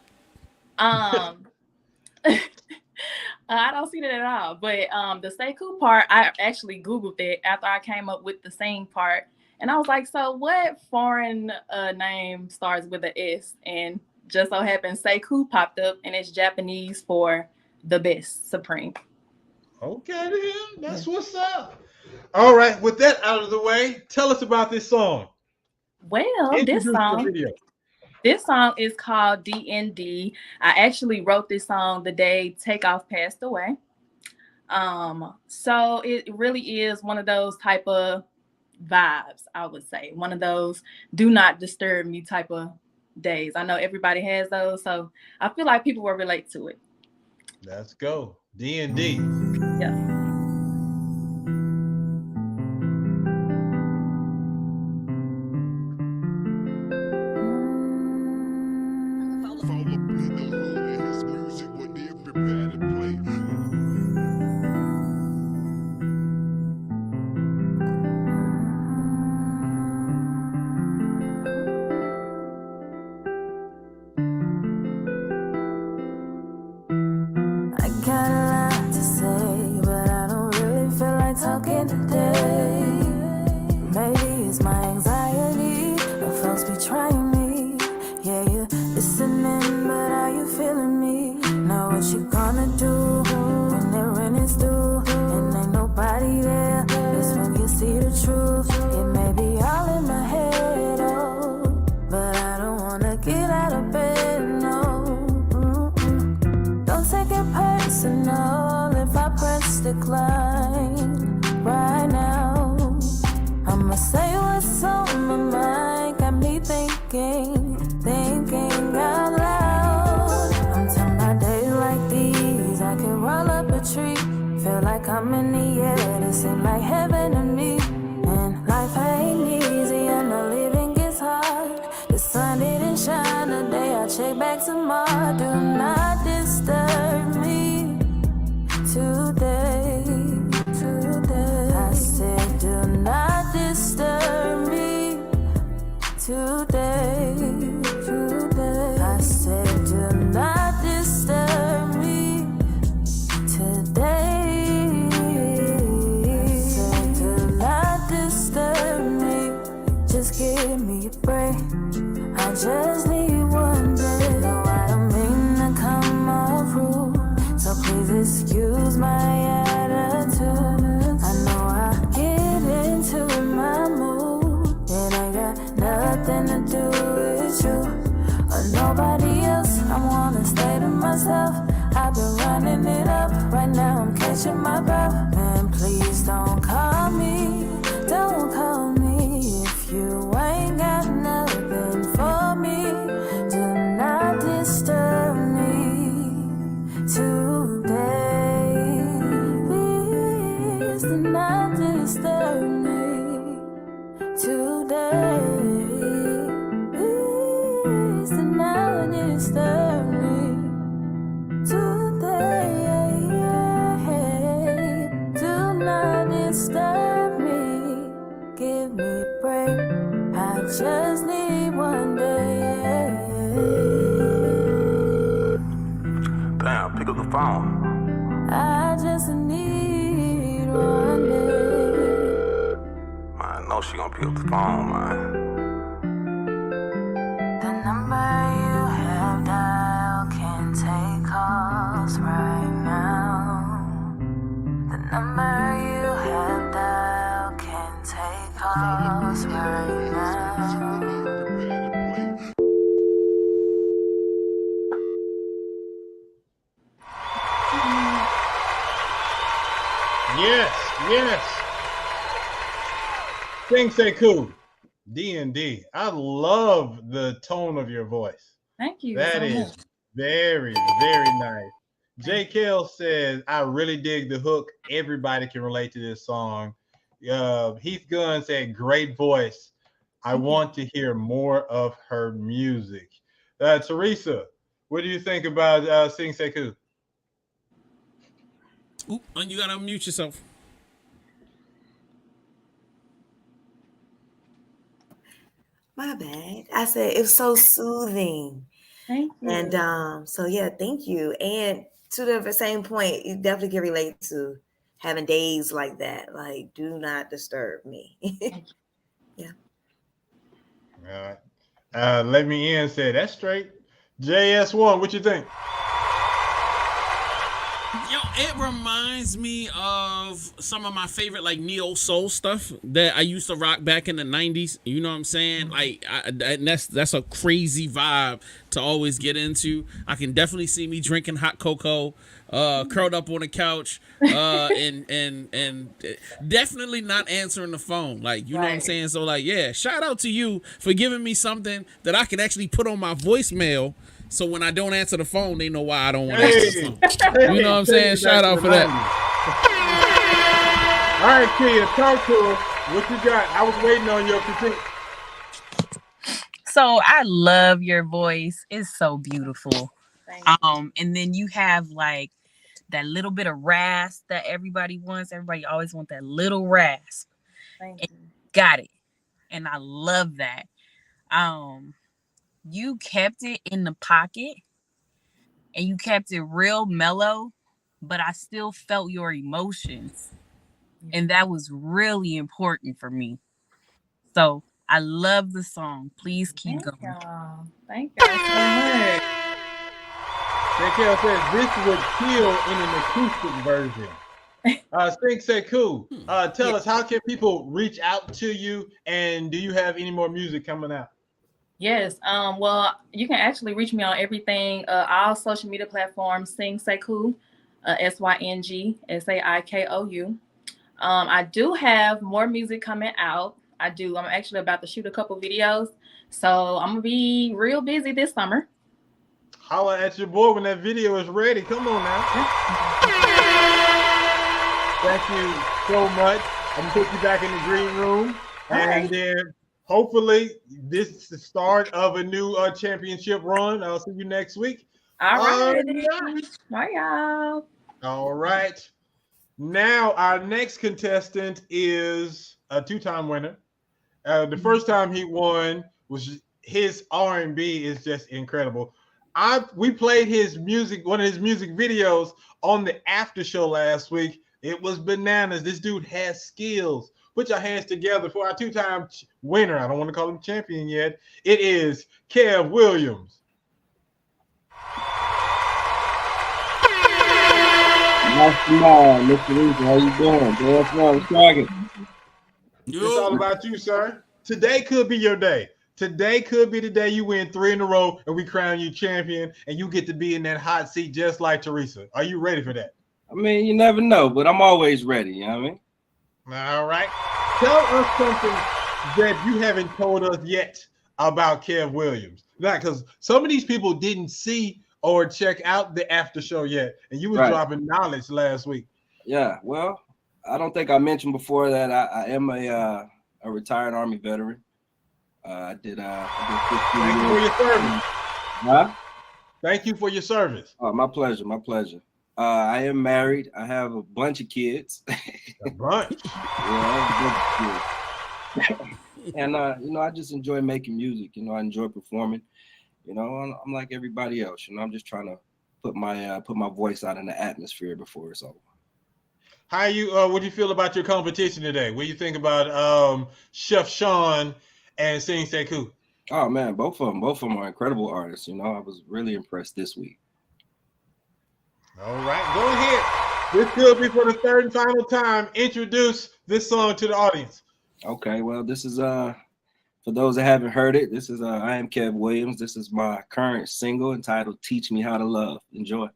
I don't see that at all. But the Sekou part, I actually Googled that after I came up with the sing part. And I was like, so what foreign name starts with an S? And just so happened Sekou popped up, and it's Japanese for the best, supreme. Okay, then. That's what's up. All right, with that out of the way, tell us about this song. Well, this song is called DND. I actually wrote this song the day Takeoff passed away. So it really is one of those type of vibes, I would say. One of those do not disturb me type of days. I know everybody has those, so I feel like people will relate to it. Let's go. D&D. Yeah. Decline right now. I'ma say what's on my mind. Got me thinking out loud. I'm telling my days like these. I can roll up a tree. Feel like I'm in the air. It seems like heaven to me. And life ain't easy. I know living gets hard. The sun didn't shine the day I check back tomorrow. Do not disturb me today. I said, do not disturb me today. I said, do not disturb me today. I said, do not disturb me. Just give me a break. I just need one day. No, I don't mean to come off rude, so please excuse my attitude. I know I get into my mood. It ain't got nothing to do with you or nobody else. I wanna stay to myself. I've been running it up. Right now I'm catching my breath. Man, please don't call me. Don't call me if you ain't got nothing for me. Do not disturb me today. Do not disturb me today. Please do not disturb me today. Do not disturb me. Give me a break. I just need one day. Damn, pick up the phone. I just need one day. I know she gonna pick up the phone, man. The number you have dialed can't take calls right now. The number you have dialed can't take close right now. Yes. Sing Say Cool. D&D. I love the tone of your voice. Thank you. That so is much. very, very nice. J. Kell says, I really dig the hook. Everybody can relate to this song. Heath Gunn said, great voice. I want to hear more of her music. Teresa, what do you think about Sing Say Cool? Oop, and you gotta unmute yourself. My bad. I said it was so soothing. Thank you. And so yeah, thank you. And to the same point, you definitely can relate to having days like that. Like, do not disturb me. Yeah. All right. Let me in say that's straight. JS1, what you think? Yo, it reminds me of some of my favorite like neo soul stuff that I used to rock back in the 90s. You know what I'm saying? Like, and that's a crazy vibe to always get into. I can definitely see me drinking hot cocoa, curled up on the couch, and definitely not answering the phone. Like, you know what I'm saying? So like, yeah, shout out to you for giving me something that I can actually put on my voicemail. So when I don't answer the phone, they know why I don't want to answer the phone. You know what I'm saying? Shout out for that. All right, Kia, talk to her. What you got? I was waiting on your critique. So I love your voice. It's so beautiful. And then you have like that little bit of rasp that everybody wants. Everybody always wants that little rasp. Thank you. Got it. And I love that. You kept it in the pocket and you kept it real mellow, but I still felt your emotions. And that was really important for me. So I love the song. Please keep going. Y'all. Thank y'all so much. JKL says this would kill in an acoustic version. Sing Say Cool. Tell us, how can people reach out to you, and do you have any more music coming out? Yes. Well, you can actually reach me on everything, all social media platforms, Sing Say Cool, SYNGSAIKOU. I do have more music coming out. I'm actually about to shoot a couple videos. So I'm gonna be real busy this summer. Holla at your boy when that video is ready. Come on now. Thank you so much. I'm gonna put you back in the green room. And then hopefully this is the start of a new championship run. I'll see you next week. All right. Bye, y'all. All right. Now our next contestant is a two-time winner. The first time he won was his R&B is just incredible. We played his music, one of his music videos on the after show last week. It was bananas. This dude has skills. Put your hands together for our two-time winner. I don't want to call him champion yet. It is Kev Williams. Mastermind, Mr. Teresa, how you doing? What's cracking? It's all about you, sir. Today could be your day. Today could be the day you win 3 in a row and we crown you champion and you get to be in that hot seat just like Teresa. Are you ready for that? I mean, you never know, but I'm always ready, you know what I mean? All right. Tell us something that you haven't told us yet about Kev Williams. Because some of these people didn't see or check out the after show yet, and you were dropping knowledge last week. Yeah, well, I don't think I mentioned before that I am a retired Army veteran. I did 15 Thank you years. for your service. Huh? Thank you for your service. Oh, my pleasure, my pleasure. I am married. I have a bunch of kids. A bunch? Yeah, I have a bunch of kids. And, I just enjoy making music. I enjoy performing. I'm like everybody else. I'm just trying to put my voice out in the atmosphere before it's over. How what do you feel about your competition today? What do you think about Chef Sean and Sing Say Cool? Oh man, both of them are incredible artists. I was really impressed this week. All right, go ahead. This could be for the third and final time. Introduce this song to the audience. Okay, well, this is for those that haven't heard it. This is I am Kev Williams. This is my current single entitled "Teach Me How to Love." Enjoy.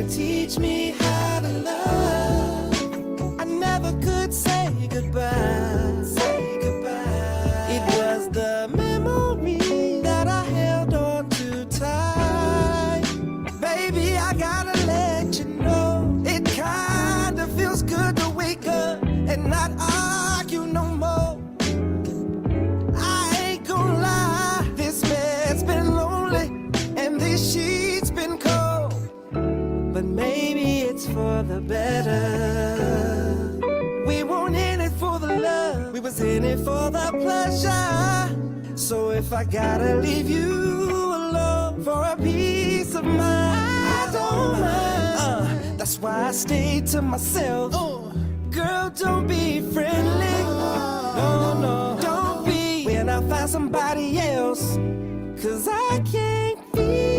Teach me how to love. I never could say goodbye. Say goodbye. It was the memory that I held on too tight. Baby, I gotta let you know, it kinda feels good to wake up and not argue no more. I ain't gonna lie, this man's been lonely and this sheet's been cold. But maybe it's for the better. We weren't in it for the love, we was in it for the pleasure. So if I gotta leave you alone for a peace of mind, I don't mind. That's why I stay to myself. Girl, don't be friendly. No, no, don't be when I find somebody else. Cause I can't feel.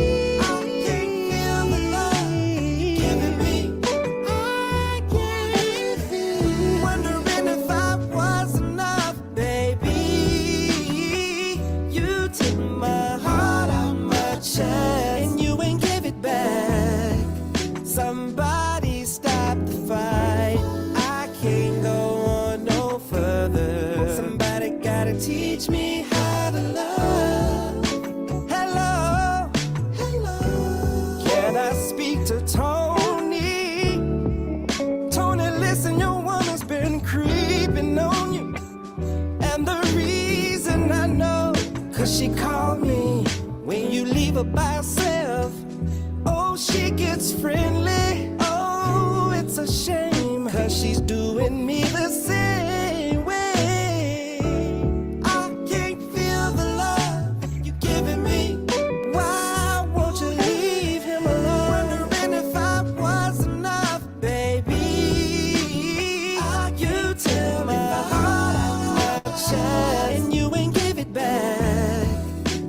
And you ain't give it back. Somebody stop the fight. I can't go on no further. Somebody gotta teach me how to love. Hello, hello. Can I speak to Tony? Tony, listen, your woman's been creeping on you. And the reason I know, cause she called me when you leave her by herself. Oh, she gets friendly. Oh, it's a shame, cause she's doing me the same way. I can't feel the love you're giving me. Why won't you leave him alone? Wondering if I was enough, baby. You tell me how much, and you ain't give it back.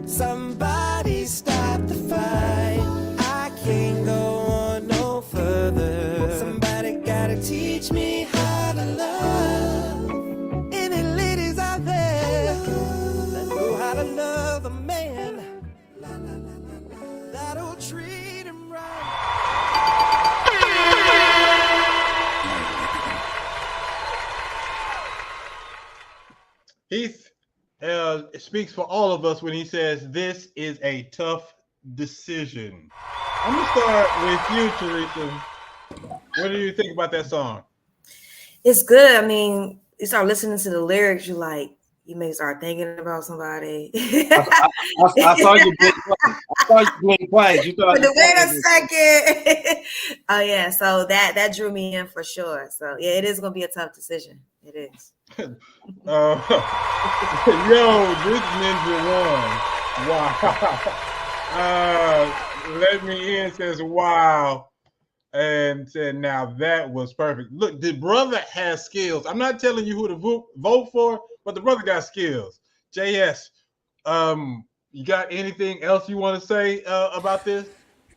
Somebody stop the fight. I can't go on no further. Somebody gotta teach me how to love. Any ladies out there that know how to love a man, that'll treat him right. Heath speaks for all of us when he says this is a tough decision. I'm gonna start with you, Teresa. What do you think about that song? It's good. I mean, you start listening to the lyrics, you may start thinking about somebody. I saw you blink twice. I saw you blink twice. You thought. But wait a second. Oh yeah, so that drew me in for sure. So yeah, it is gonna be a tough decision. It is. Yo, this Ninja won. Wow. Let me in says wow, and said now that was perfect. Look, the brother has skills. I'm not telling you who to vote for, but the brother got skills. JS, you got anything else you want to say about this?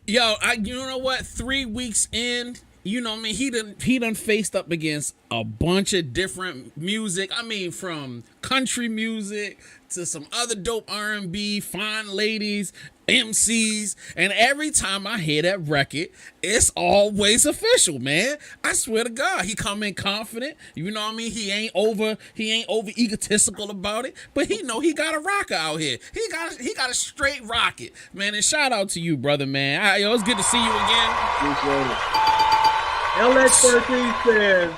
Yo, you know what? 3 weeks in, you know what I mean, he done faced up against a bunch of different music. I mean, from country music to some other dope R&B, fine ladies, MCs, and every time I hear that record, it's always official, man. I swear to God, he come in confident. You know what I mean? He ain't over egotistical about it, but he know he got a rocker out here. He got a straight rocket, man. And shout out to you, brother, man. It's good to see you again. Appreciate it. LX13 says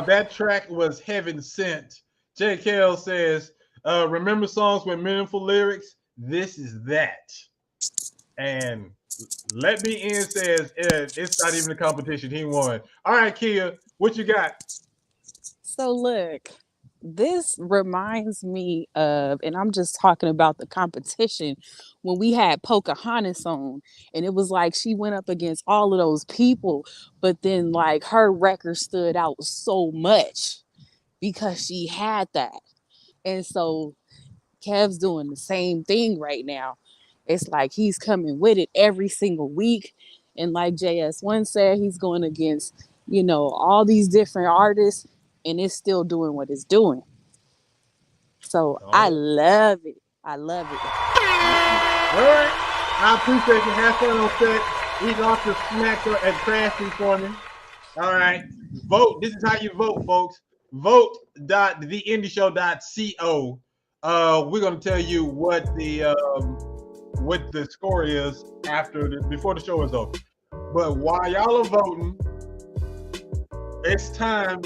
that track was heaven sent. JKL says, remember songs with meaningful lyrics? This is that. And Let Me In says it's not even a competition. He won. All right, Kia, what you got? So look, this reminds me of, and I'm just talking about the competition when we had Pocahontas on, and it was like she went up against all of those people, but then like her record stood out so much because she had that. And so Kev's doing the same thing right now. It's like he's coming with it every single week. And like JS1 said, he's going against, all these different artists, and it's still doing what it's doing. So I love it. I love it. All right. I appreciate you. Have fun on set. He's off the smack and crashing for me. All right. Vote. This is how you vote, folks. Vote.theindieshow.co. We're going to tell you what the score is before the show is over. But while y'all are voting, it's time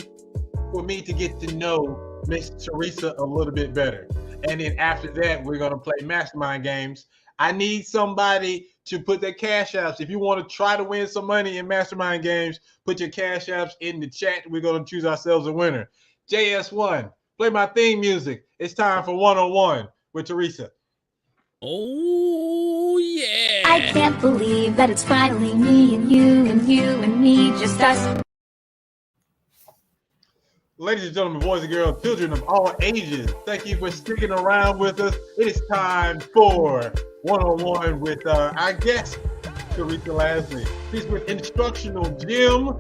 for me to get to know Miss Teresa a little bit better. And then after that, we're going to play mastermind games. I need somebody to put their cash apps. If you want to try to win some money in mastermind games, put your cash apps in the chat. We're going to choose ourselves a winner. JS1, play my theme music. It's time for 101 with Teresa. Oh, yeah. I can't believe that it's finally me and you and you and me, just us. Ladies and gentlemen, boys and girls, children of all ages, thank you for sticking around with us. It is time for 101 with our guest, Teresa Lasley. She's with Instructional Gym,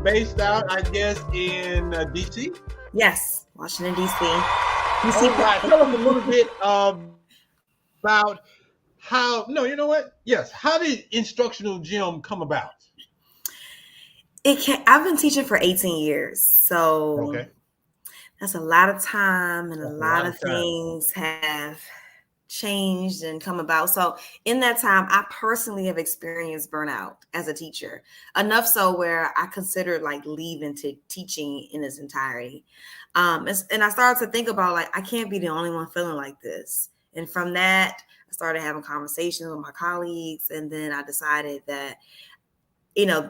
based out, I guess, in D.C.? Yes, Washington, D.C. All right, tell us a little bit about how did Instructional Gym come about? I've been teaching for 18 years, so that's a lot of time, and a lot of things have changed and come about. So in that time, I personally have experienced burnout as a teacher, enough so where I considered like leaving teaching in its entirety. And I started to think about I can't be the only one feeling like this. And from that, I started having conversations with my colleagues, and then I decided that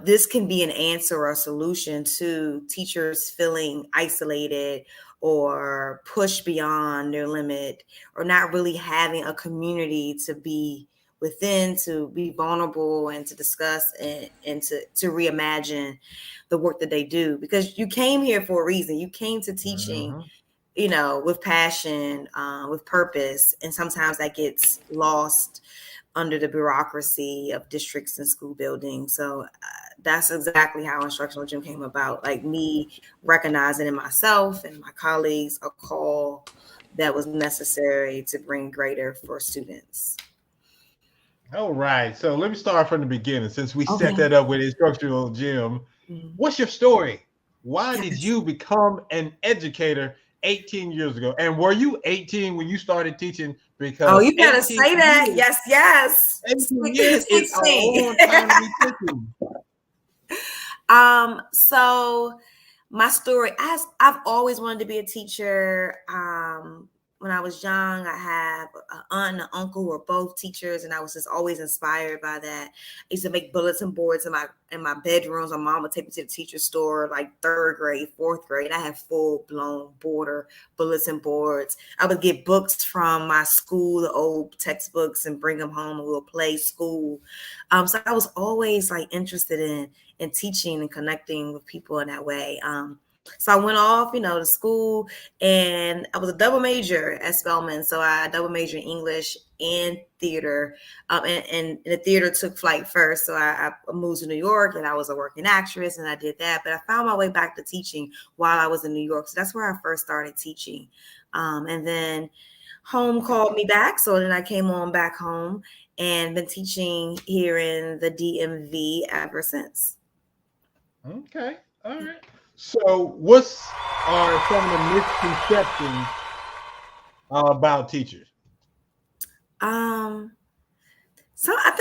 this can be an answer or a solution to teachers feeling isolated or pushed beyond their limit, or not really having a community to be within, to be vulnerable and to discuss and to reimagine the work that they do. Because you came here for a reason. You came to teaching, with passion, with purpose. And sometimes that gets lost under the bureaucracy of districts and school buildings. So that's exactly how Instructional Gym came about. Like me recognizing in myself and my colleagues a call that was necessary to bring greater for students. All right. So let me start from the beginning, since we set that up with Instructional Gym. What's your story? Why did you become an educator 18 years ago? And were you 18 when you started teaching? Because you gotta say that. Yes. 18 years is a long time to be teaching. So my story, I've always wanted to be a teacher. When I was young, I have an aunt and an uncle who were both teachers, and I was just always inspired by that. I used to make bulletin boards in my bedrooms. My mom would take me to the teacher store, like 3rd grade, 4th grade. I had full-blown border bulletin boards. I would get books from my school, the old textbooks, and bring them home, and we would play school. So I was always interested in teaching and connecting with people in that way. So I went off, to school, and I was a double major at Spelman. So I double majored in English and theater. And the theater took flight first. So I moved to New York, and I was a working actress, and I did that. But I found my way back to teaching while I was in New York. So that's where I first started teaching. And then home called me back. So then I came on back home and been teaching here in the DMV ever since. Okay. All right. So, are some of the misconceptions about teachers? So I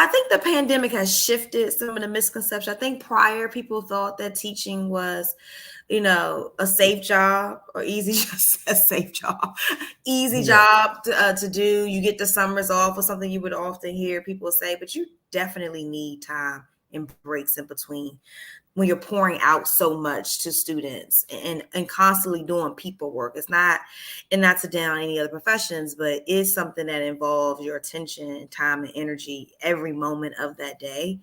think the pandemic has shifted some of the misconceptions. I think prior people thought that teaching was, a safe job or easy, just a safe job, easy job to do. You get the summers off or something you would often hear people say, but you definitely need time and breaks in between when you're pouring out so much to students and constantly doing people work. It's not, and not to down any other professions, but it's something that involves your attention, time, and energy every moment of that day.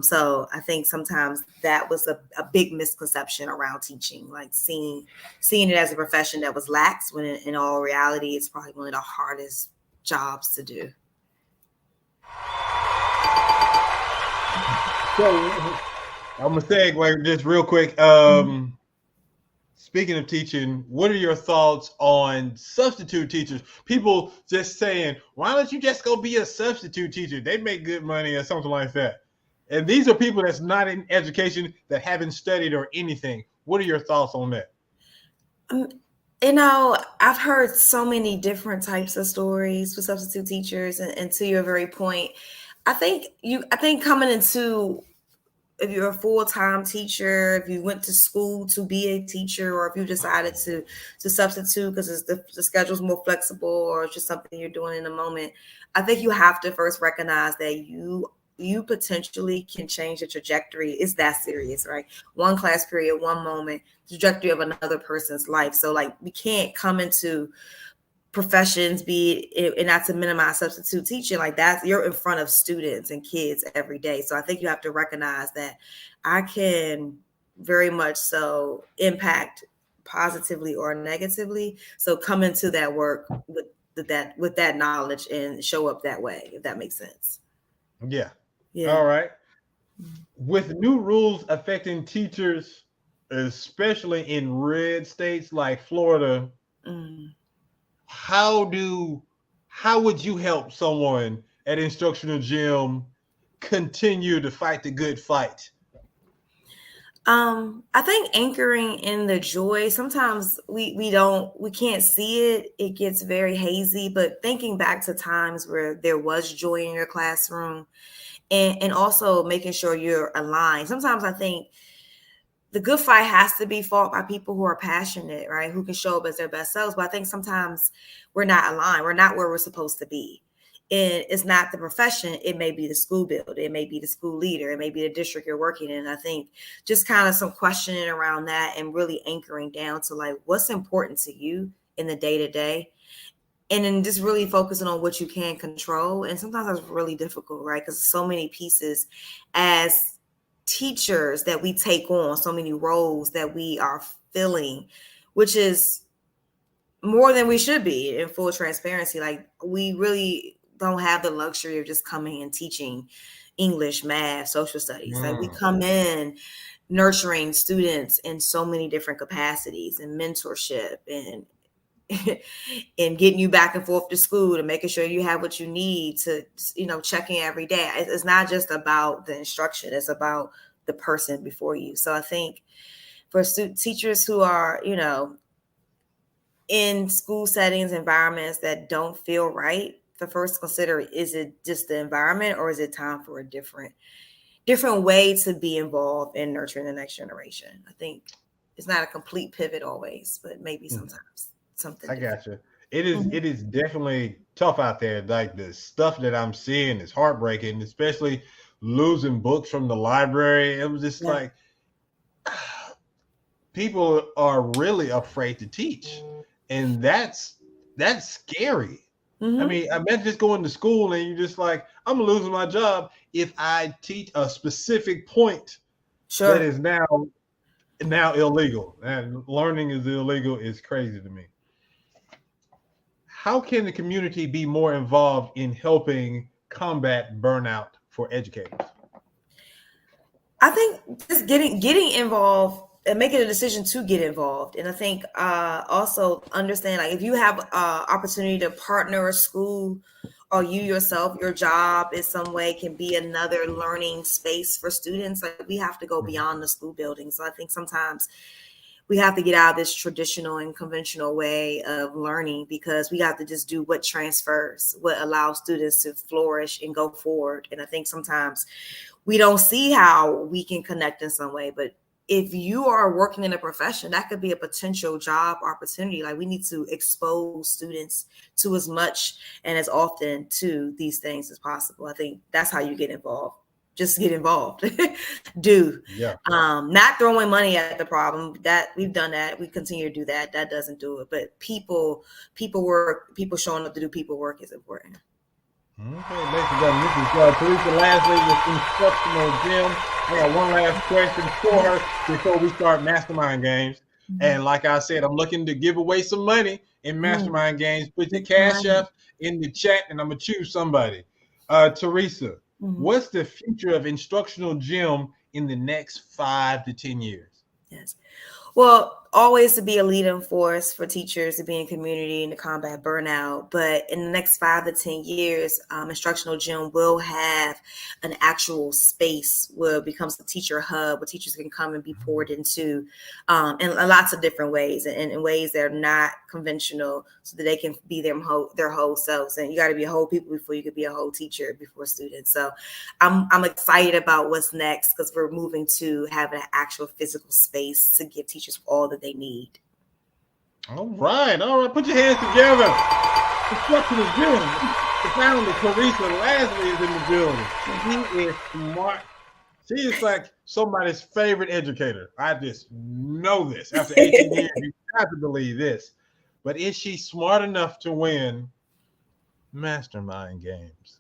So I think sometimes that was a big misconception around teaching, like seeing it as a profession that was lax, when in all reality, it's probably one of the hardest jobs to do. So I'm gonna segue just real quick. Speaking of teaching, what are your thoughts on substitute teachers? People just saying, why don't you just go be a substitute teacher? They make good money or something like that. And these are people that's not in education, that haven't studied or anything. What are your thoughts on that? I've heard so many different types of stories with substitute teachers, and to your very point, I think coming into, if you're a full-time teacher, if you went to school to be a teacher, or if you decided to substitute because the schedule's more flexible, or it's just something you're doing in the moment, I think you have to first recognize that you potentially can change the trajectory. It's that serious, right? One class period, one moment, trajectory of another person's life. So like, we can't come into professions, and not to minimize substitute teaching, like that, you're in front of students and kids every day. So I think you have to recognize that I can very much so impact positively or negatively. So come into that work with that knowledge and show up that way, if that makes sense. Yeah. All right. With new rules affecting teachers, especially in red states like Florida, how would you help someone at Instructional Gym continue to fight the good fight? I think anchoring in the joy. Sometimes we can't see it. It gets very hazy, but thinking back to times where there was joy in your classroom, and also making sure you're aligned. Sometimes I think the good fight has to be fought by people who are passionate, right? Who can show up as their best selves. But I think sometimes we're not aligned. We're not where we're supposed to be. And it's not the profession. It may be the school builder. It may be the school leader. It may be the district you're working in. I think just kind of some questioning around that, and really anchoring down to like, what's important to you in the day to day. And then just really focusing on what you can control. And sometimes that's really difficult, right? Because so many pieces as teachers that we take on, so many roles that we are filling, which is more than we should be, in full transparency. Like, we really don't have the luxury of just coming and teaching English, math, social studies. Like, we come in nurturing students in so many different capacities, and mentorship, and getting you back and forth to school, to making sure you have what you need to, checking every day. It's not just about the instruction. It's about the person before you. So I think for teachers who are, in school settings, environments that don't feel right, to first consider, is it just the environment, or is it time for a different way to be involved in nurturing the next generation? I think it's not a complete pivot always, but maybe sometimes. Something I got you. It is definitely tough out there. Like, the stuff that I'm seeing is heartbreaking, especially losing books from the library. It was just like, people are really afraid to teach, and that's scary. I mean, imagine just going to school and you're just like, I'm losing my job if I teach a specific point that is now now illegal, and learning is illegal is crazy to me. How can the community be more involved in helping combat burnout for educators? I think just getting involved and making a decision to get involved, and I think also understand, like, if you have opportunity to partner a school, or you yourself, your job in some way can be another learning space for students. Like, we have to go beyond the school building. So I think sometimes we have to get out of this traditional and conventional way of learning, because we have to just do what transfers, what allows students to flourish and go forward. And I think sometimes we don't see how we can connect in some way. But if you are working in a profession, that could be a potential job opportunity. Like, we need to expose students to as much and as often to these things as possible. I think that's how you get involved. Just get involved. Not throwing money at the problem. That we've done that. We continue to do that. That doesn't do it. But people work, people showing up to do people work is important. Okay, ladies and gentlemen, this is Teresa Lasley with Instructional Gym. I got one last question for her before we start Mastermind Games. And like I said, I'm looking to give away some money in Mastermind Games. Put your cash up in the chat, and I'm going to choose somebody. Teresa, what's the future of Instructional Gym in the next 5 to 10 years? Yes. Well, always to be a leading force for teachers to be in community and to combat burnout. But in the next 5 to 10 years, Instructional Gym will have an actual space where it becomes a teacher hub where teachers can come and be poured into in lots of different ways, and in ways that are not conventional, so that they can be their whole selves. And you got to be a whole people before you could be a whole teacher before students. So I'm excited about what's next, because we're moving to have an actual physical space to give teachers all that they need. All right. Put your hands together. Instructional Gym. The founder, Teresa Lasley, is in the building. She is smart. She is like somebody's favorite educator. I just know this. After 18 years, you have to believe this. But is she smart enough to win Mastermind Games?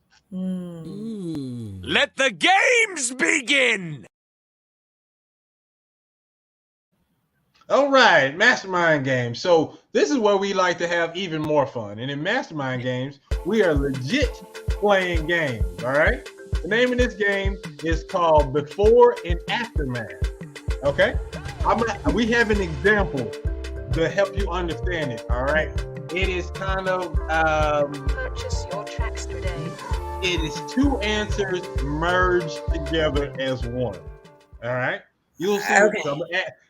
Let the games begin. All right, Mastermind Games. So this is where we like to have even more fun. And in Mastermind Games, we are legit playing games, all right? The name of this game is called Before and Aftermath, okay? We have an example to help you understand it, all right? It is kind of... Purchase your tracks today. It is 2 answers merged together as one, all right? You'll see. Okay.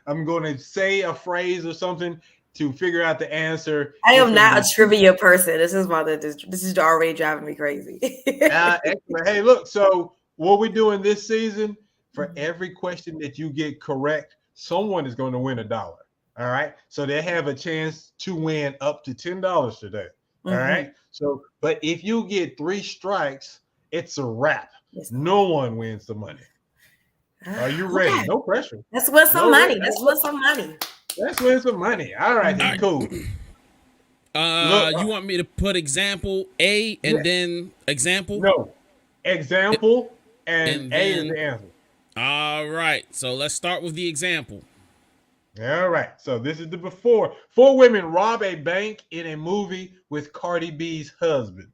I'm going to say a phrase or something to figure out the answer. I am not a trivia person. This is already driving me crazy. Excellent. Hey, look. So what we're doing this season, for every question that you get correct, someone is going to win $1. All right. So they have a chance to win up to $10 today. All right. So, but if you get 3 strikes, it's a wrap. Yes. No one wins the money. Are you ready? Okay. No pressure. Let's win some money. Let's win some money. Let's win some money. All right, then, cool. You want me to put example A and then example? No. Example and A is the answer. All right. So let's start with the example. All right. So this is the before. 4 women rob a bank in a movie with Cardi B's husband.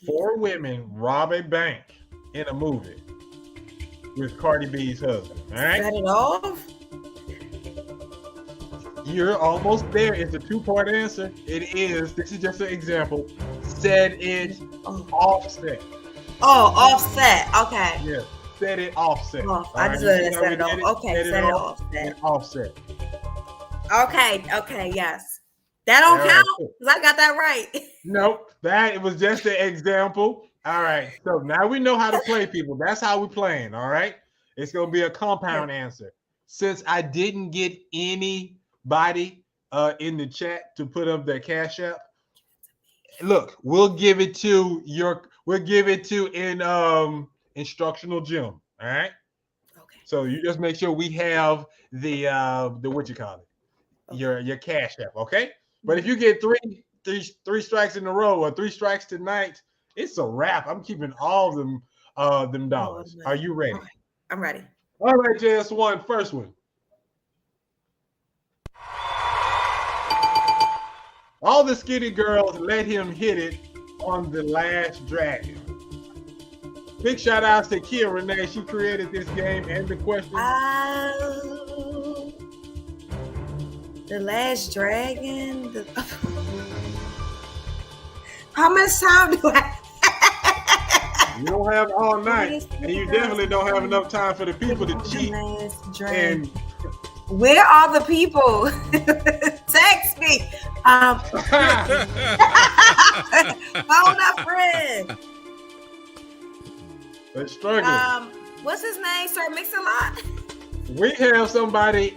4 women rob a bank in a movie with Cardi B's husband. All right. Set it off. You're almost there. It's a 2-part answer. It is. This is just an example. Set it offset. Oh, offset. Okay. Yeah. Set it offset. I just set it off. Okay. Set it offset. Offset. Okay. Yes. That don't count because I got that right. Nope. It was just an example. All right. So now we know how to play, people. That's how we're playing. All right. It's going to be a compound answer. Since I didn't get anybody in the chat to put up their Cash App, look, we'll give it to in Instructional Gym. All right. Okay. So you just make sure we have the what you call it, your Cash App. Okay. But if you get three strikes in a row or 3 strikes tonight, it's a wrap. I'm keeping all of them dollars. Are you ready? Okay. I'm ready. All right, JS1, first one. All the skinny girls let him hit it on The Last Dragon. Big shout outs to Kia Renee. She created this game and the question. The Last Dragon. How much time do I? You don't have all night, and you definitely don't have enough time for the people to cheat. And where are the people? Text me. Phone a friend. They're struggling. What's his name, Sir Mix-a-Lot? We have somebody.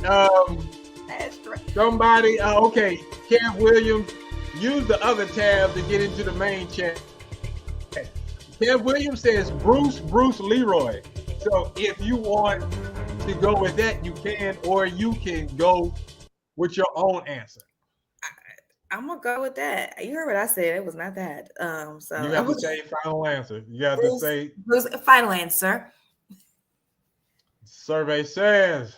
Okay, Kev Williams. Use the other tab to get into the main chat. Kev Williams says Bruce Leroy. So if you want to go with that, you can, or you can go with your own answer. I'm gonna go with that. You heard what I said. It was not that. So you have to say final answer. You have to say final answer. Survey says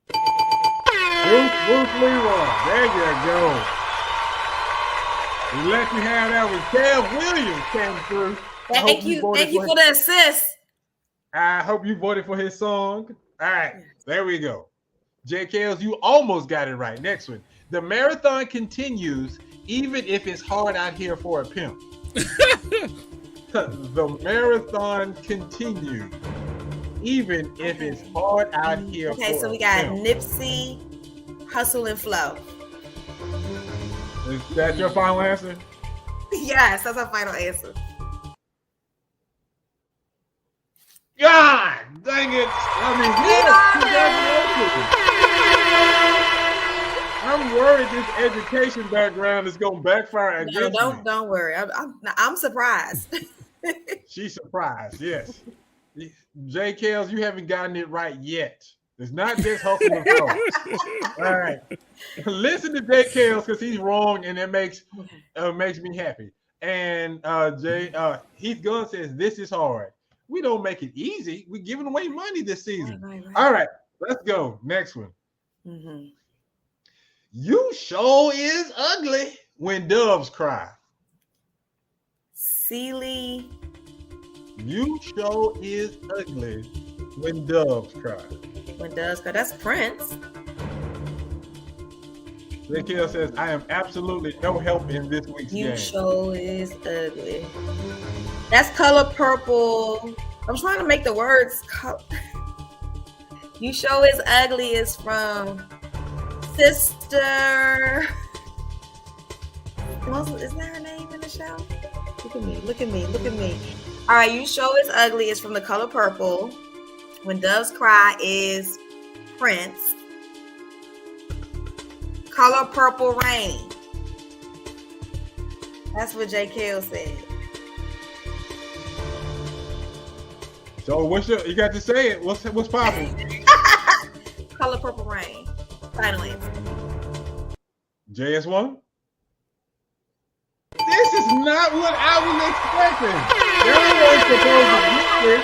Bruce Leroy. There you go. We let you have that with Kev Williams came through. Thank you for the assist. I hope you voted for his song. All right, there we go. J. Kales, you almost got it right. Next one. The marathon continues even if it's hard out here for a pimp. The marathon continues even if it's hard out here for a pimp. Okay, so we got Nipsey, Hustle, and Flow. Is that your final answer? Yes, that's our final answer. God dang it. I'm worried this education background is going to backfire against me. Don't worry. I'm surprised. She's surprised, yes. J. Kales, you haven't gotten it right yet. It's not just Hustle and Flow. All right. Listen to J. Kales because he's wrong and it makes me happy. And Heath Gunn says, this is hard. We don't make it easy. We're giving away money this season. Right. All right, let's go. Next one. Mm-hmm. You sure is ugly when doves cry. Sealy. You sure is ugly when doves cry. When doves cry. That's Prince. Raquel says, I am absolutely no help in this week's game. You sure is ugly. That's Color Purple. I'm trying to make the words. You sure is ugly is from Sister. Isn't that her name in the show? Look at me. All right, You Sure Is Ugly is from The Color Purple. When Doves Cry is Prince. Color Purple Rain. That's what J. Kell said. So you got to say it. What's popping? Color Purple Rain. Final answer. JS1? This is not what I was expecting. Everyone's supposed to get this.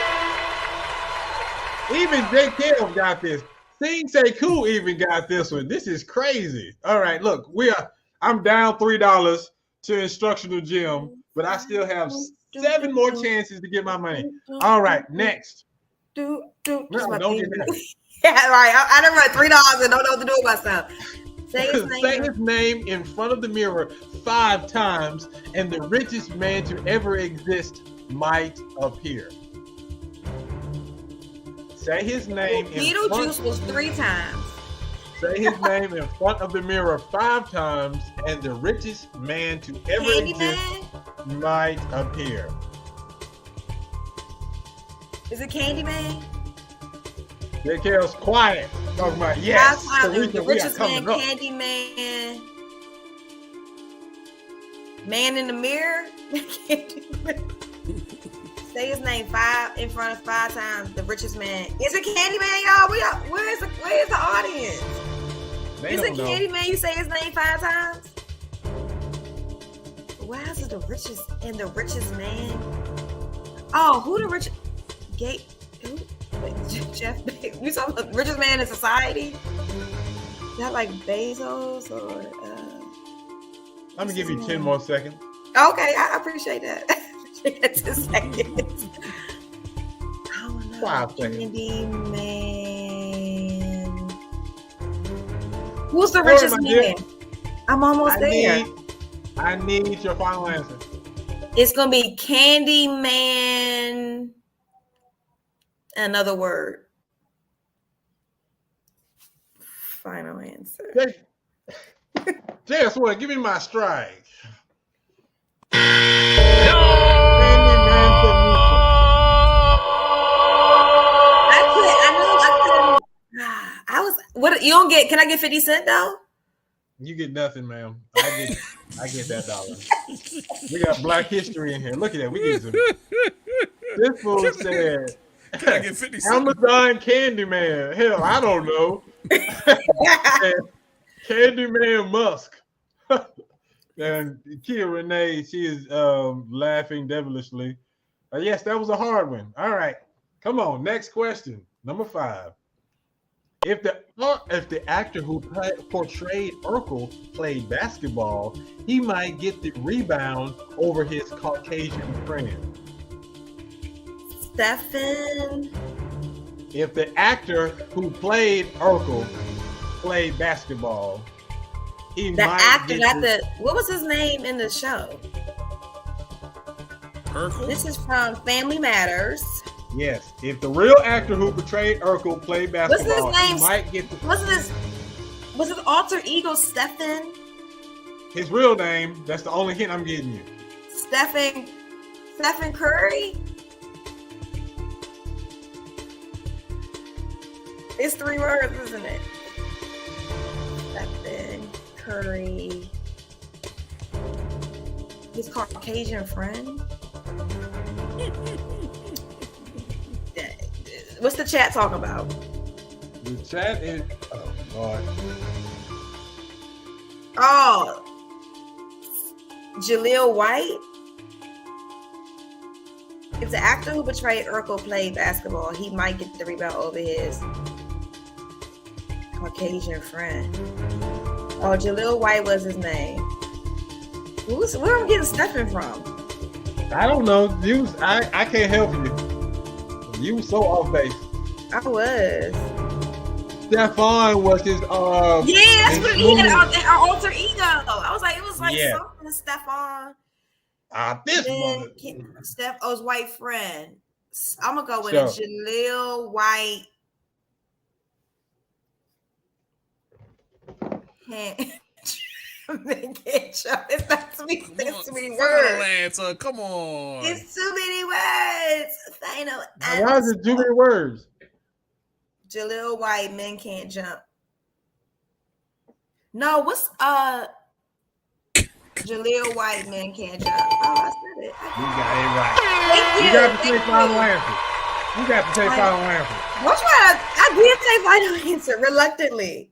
Even J. Kell got this. Sing Say Cool even got this one. This is crazy. All right, look, I'm down $3 to Instructional Gym, but I still have 7 more chances to get my money. All right, next. Don't get that. Yeah, right. I done run $3 and don't know what to do with myself. Say his name in front of the mirror 5 times, and the richest man to ever exist might appear. Say his name Beetlejuice was 3 times. Say his name in front of the mirror 5 times, and the richest man to ever exist might appear. Is it Candyman? J. Kell's quiet. Talking about yes. The richest man, Candyman. Man in the Mirror. Say his name in front of 5 times. The richest man. Is it Candyman, y'all? Where's the audience? Is it Candyman? You say his name 5 times? Why is it the richest man? Oh, who the richest? Who? Jeff Bezos. You talking about richest man in society? Is that like Bezos or? I'm gonna give you 10 more seconds. Okay, I appreciate that. 10 seconds. I don't know. 5 seconds. Candy man. Who's the richest man? I'm almost there. I need your final answer. It's gonna be Candy Man. Another word. Final answer. Guess what? Give me my strike. I was. What you don't get? Can I get 50 cents though? You get nothing, ma'am. I get that dollar. We got Black History in here. Look at that. We get some. This fool said, "Can I get 50 cents?" Amazon Candyman. Hell, I don't know. Candyman Musk. And Kia Renee, she is laughing devilishly. Yes, that was a hard one. All right, come on. Next question, number 5. If the actor who portrayed Urkel played basketball, he might get the rebound over his Caucasian friend. Stephen. If the actor who played Urkel played basketball, he The might actor, get not what was his name in the show? Urkel? This is from Family Matters. Yes, if the real actor who portrayed Urkel played What's basketball, his name? he might get Was his alter ego Stephen? his real name. That's the only hint I'm getting you. Stephen Curry? It's 3 words, isn't it? Stephen Curry. His Caucasian friend? What's the chat talking about? The chat is Lord. Oh, Jaleel White. If the actor who portrayed Urkel played basketball, he might get the rebound over his Caucasian friend. Oh, Jaleel White was his name. Where am I getting Stephen from? I don't know. I can't help you. You were so off base. I was. Stefan was his yeah, that's what he had our alter ego. I was like, it was like Yeah. something Stefan. This Then O's white friend. I'm gonna go with it. Jaleel White. It's not too many words. Answer. Come on. It's too many words. Final answer. Why is it too many words? Jaleel White, men can't jump. No, what's Jaleel White, men can't jump. Oh, I said it. You got it right. Thank you. You got to take final answer. You got to take final answer. What's right? I did take final answer reluctantly.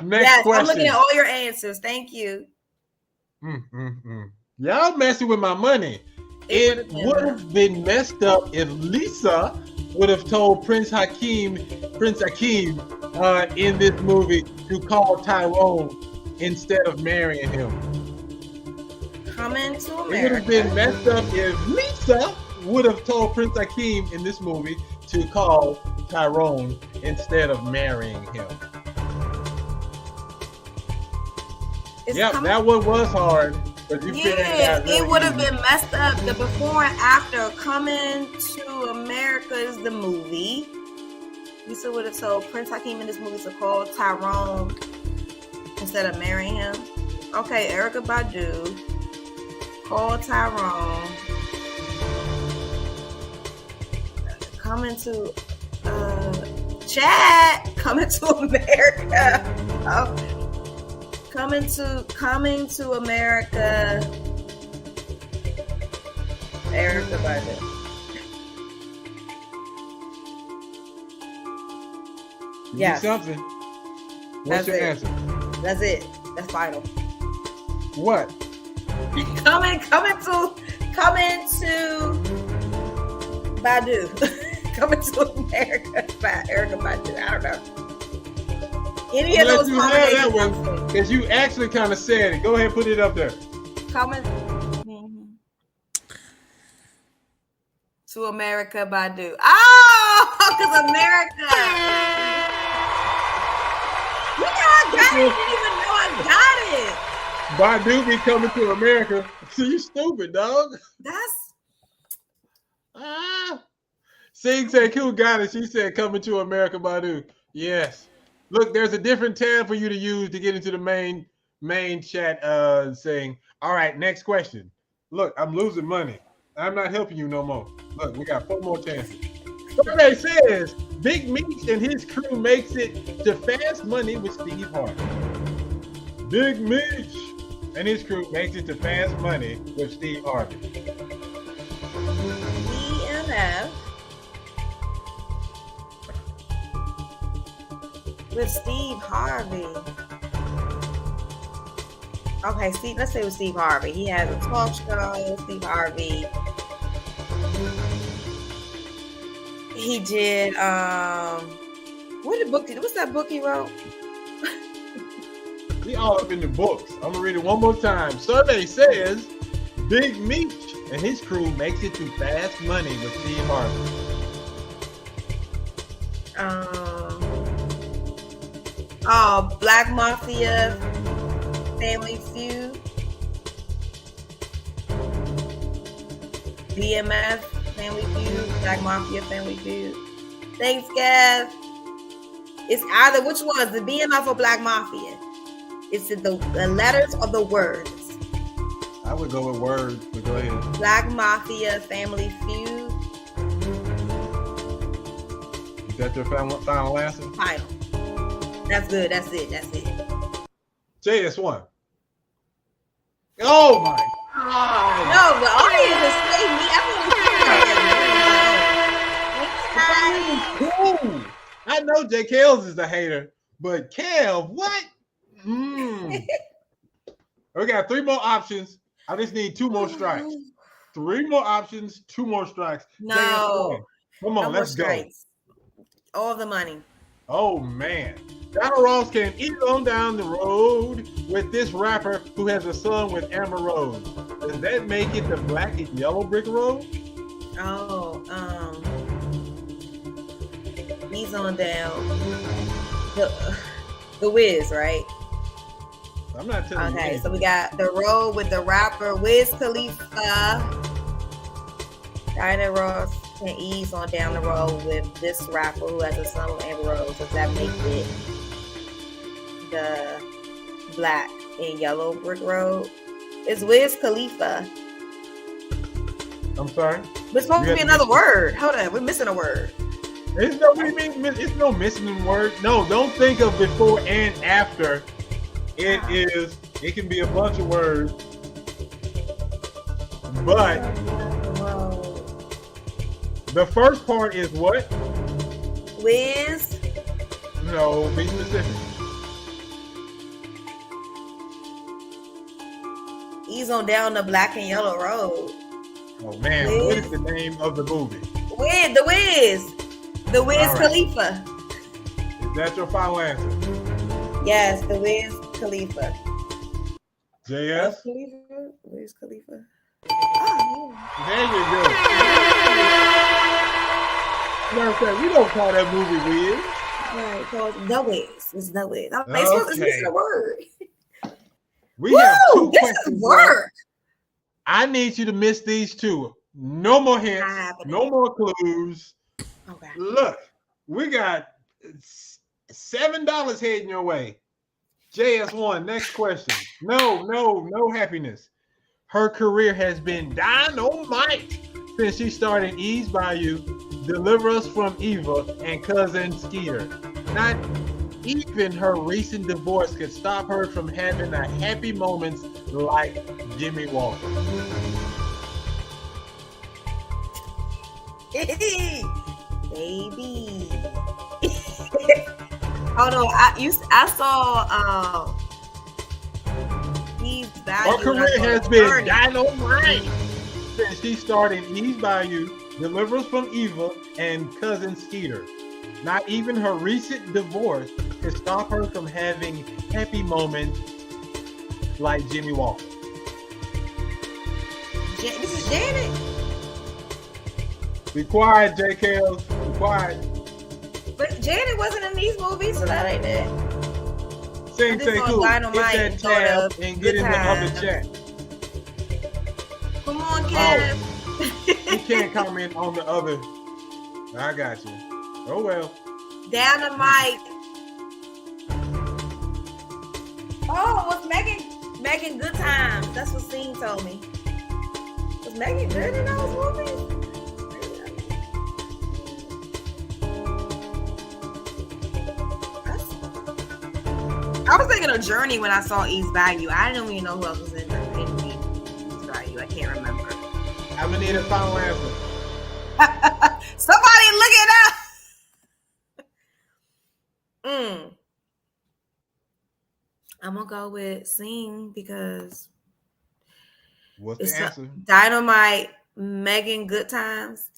Next question. I'm looking at all your answers. Thank you. Y'all messing with my money. It would have been messed up if Lisa would have told Prince Hakeem in this movie to call Tyrone instead of marrying him. Coming to America. It would have been messed up if Lisa would have told Prince Hakeem in this movie to call Tyrone instead of marrying him. That one was hard, but you figured it out. It would have been messed up. The before and after Coming to America is the movie. Lisa would have told Prince Hakeem in this movie to call Tyrone instead of marrying him. Okay, Erykah Badu. Call Tyrone. Coming to chat. Coming to America. Oh. Coming to America. Erykah Badu. Yes. Something. What's your answer? That's it. That's final. What? coming to Badu. Coming to America by Erykah Badu. I don't know. Any I'm of those you have that combinations. one because you actually kind of said it. Go ahead, put it up there. Coming to America Badu. Oh, because America. You know I got it. You didn't even know I got it. Badu be coming to America. See, you stupid, dog. That's Sing said, "Who got it?" She said, "Coming to America, Badu." Yes. Look, there's a different tab for you to use to get into the main chat. Saying, "All right, next question." Look, I'm losing money. I'm not helping you no more. Look, we got 4 more chances. Survey says Big Meech and his crew makes it to Fast Money with Steve Harvey. Big Meech and his crew makes it to Fast Money with Steve Harvey. BMF with Steve Harvey. Okay, Steve. Let's say with Steve Harvey. He has a talk show. Steve Harvey. He did. What's that book he wrote? We all up in the books. I'm gonna read it one more time. Survey says Big Meech and his crew makes it to Fast Money with Steve Harvey. Black Mafia, Family Feud, BMF, Family Feud, Black Mafia, Family Feud. Thanks, Gav. It's either which one is the BMF or Black Mafia? It's the letters or the words? I would go with words, but go ahead. Black Mafia, Family Feud. Is that your final answer? Final. That's good. That's it. JS1. Oh my God. No, the audience is saying me. Cool. I know J. Kels is the hater, but Kel, what? We got 3 more options. I just need 2 more strikes. 3 more options, 2 more strikes. No. JS1. Come on, No let's more go. strikes. All the money. Oh man. Donald Ross can ease on down the road with this rapper who has a son with Amber Rose. Does that make it the Black and Yellow Brick Road? Oh, he's on down. The Wiz, right? I'm not telling you. Okay, so we got the road with the rapper Wiz Khalifa. Diana Ross can ease on down the road with this rapper who has a son with Amber Rose. Does that make it the Black and Yellow Brick Road? It's Wiz Khalifa. I'm sorry? But it's supposed to be another word. Hold on, we're missing a word. It's no missing word. No, don't think of before and after. It can be a bunch of words. But the first part is what? Wiz? No, be specific. He's on down the Black and Yellow Road. Oh man, Wiz? what is the name of the movie? The Wiz All right. Khalifa. Is that your final answer? Yes, the Wiz Khalifa. JS? Wiz Khalifa. There you go. You know what I'm saying? We don't call that movie Wiz. Right, called The Wiz. It's The Wiz. I'm supposed to miss a word. We have 2 this questions is work. left. I need you to miss these 2. No more hints. No more clues. Okay. Look, we got $7 heading your way. JS1, next question. No happiness. Her career has been dynamite since she started Ease by You, Deliver Us from Evil, and Cousin Skeeter. Not even her recent divorce could stop her from having a happy moments like Jimmy Walker. Baby. Hold on. I saw Her career has been dynamite since she started Ease by You, Deliver Us from Evil, and Cousin Skeeter. Not even her recent divorce can stop her from having happy moments like Jimmy Walker. This is Janet. Be quiet, JKL. Be quiet. But Janet wasn't in these movies, so that ain't it. Sing, say cool. Hit that tab and get in the other chat. Come on, Kev. You can't comment on the other. I got you. Oh well. Dynamite. Oh, was Megan Good Times? That's what Scene told me. Was Megan good in those movies? I was thinking of Journey when I saw East Value. I didn't even know who else was in East Value. I can't remember. I'm gonna need a final answer. Somebody look it up. I'm gonna go with Sing because what's the answer? Dynamite, Megan Good Times.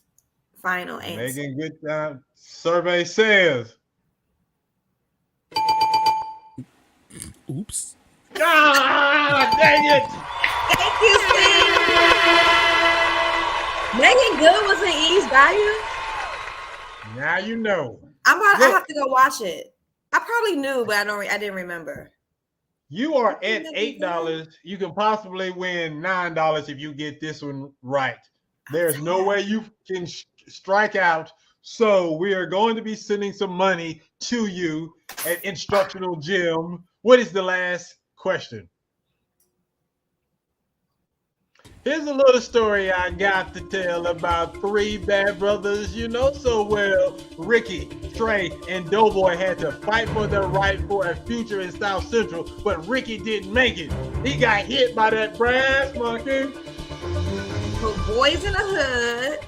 Final answer. Megan Good Times. Survey says. Oops. Ah, dang it! Thank you, Steve. Megan Good was in East Value. Now you know. I have to go watch it. I probably knew, but I didn't remember. You are at $8. You can possibly win $9 if you get this one right. There's no way you can strike out. So we are going to be sending some money to you at Instructional Gym. What is the last question? Here's a little story I got to tell about three bad brothers you know so well. Ricky, Trey, and Doughboy had to fight for their right for a future in South Central, but Ricky didn't make it. He got hit by that brass monkey. For Boys in the Hood.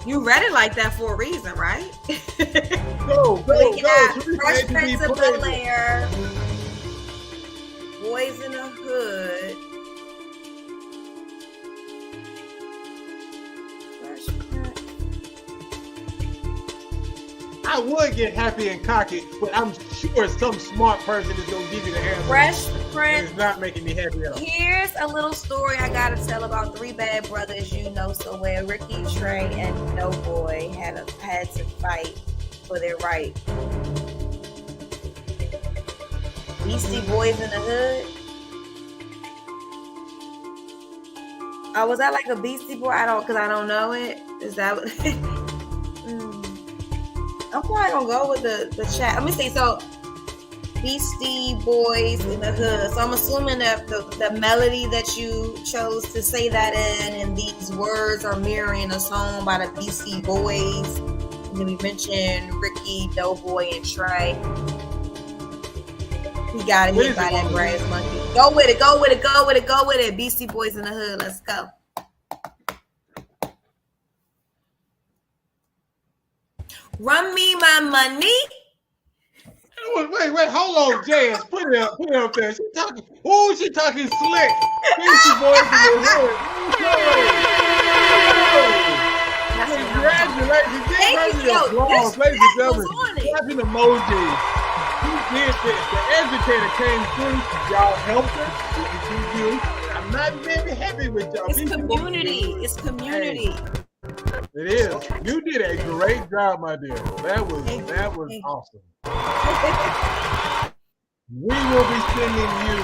You read it like that for a reason, right? Go. Fresh Prince of Bel-Air, Boys in the Hood. I would get happy and cocky, but I'm sure some smart person is going to give you the answer. Fresh Prince. It's not making me happy at all. Here's a little story I got to tell about three bad brothers you know so well. Ricky, Trey, and Doughboy had to fight for their right. Beastie Boys in the Hood. Oh, was that like a Beastie Boy? Because I don't know it. Is that what? I'm probably gonna go with the chat. Let me see. So, Beastie Boys in the Hood. So I'm assuming that the melody that you chose to say that in, and these words are mirroring a song by the Beastie Boys. And then we mentioned Ricky, Doughboy, and Trey. We got it hit by that brass monkey. Go with it. Beastie Boys in the Hood. Let's go. Run me my money. Wait, hold on, Jazz. Put it up there. She talking slick. Beastie Boys in the Hood. Congratulations. Ladies and gentlemen. Watching emojis. You did this. The educator came through. Y'all helped her. I'm not very happy with y'all. It's community. Hey. It is. You did a great job, my dear. That was awesome. We will be sending you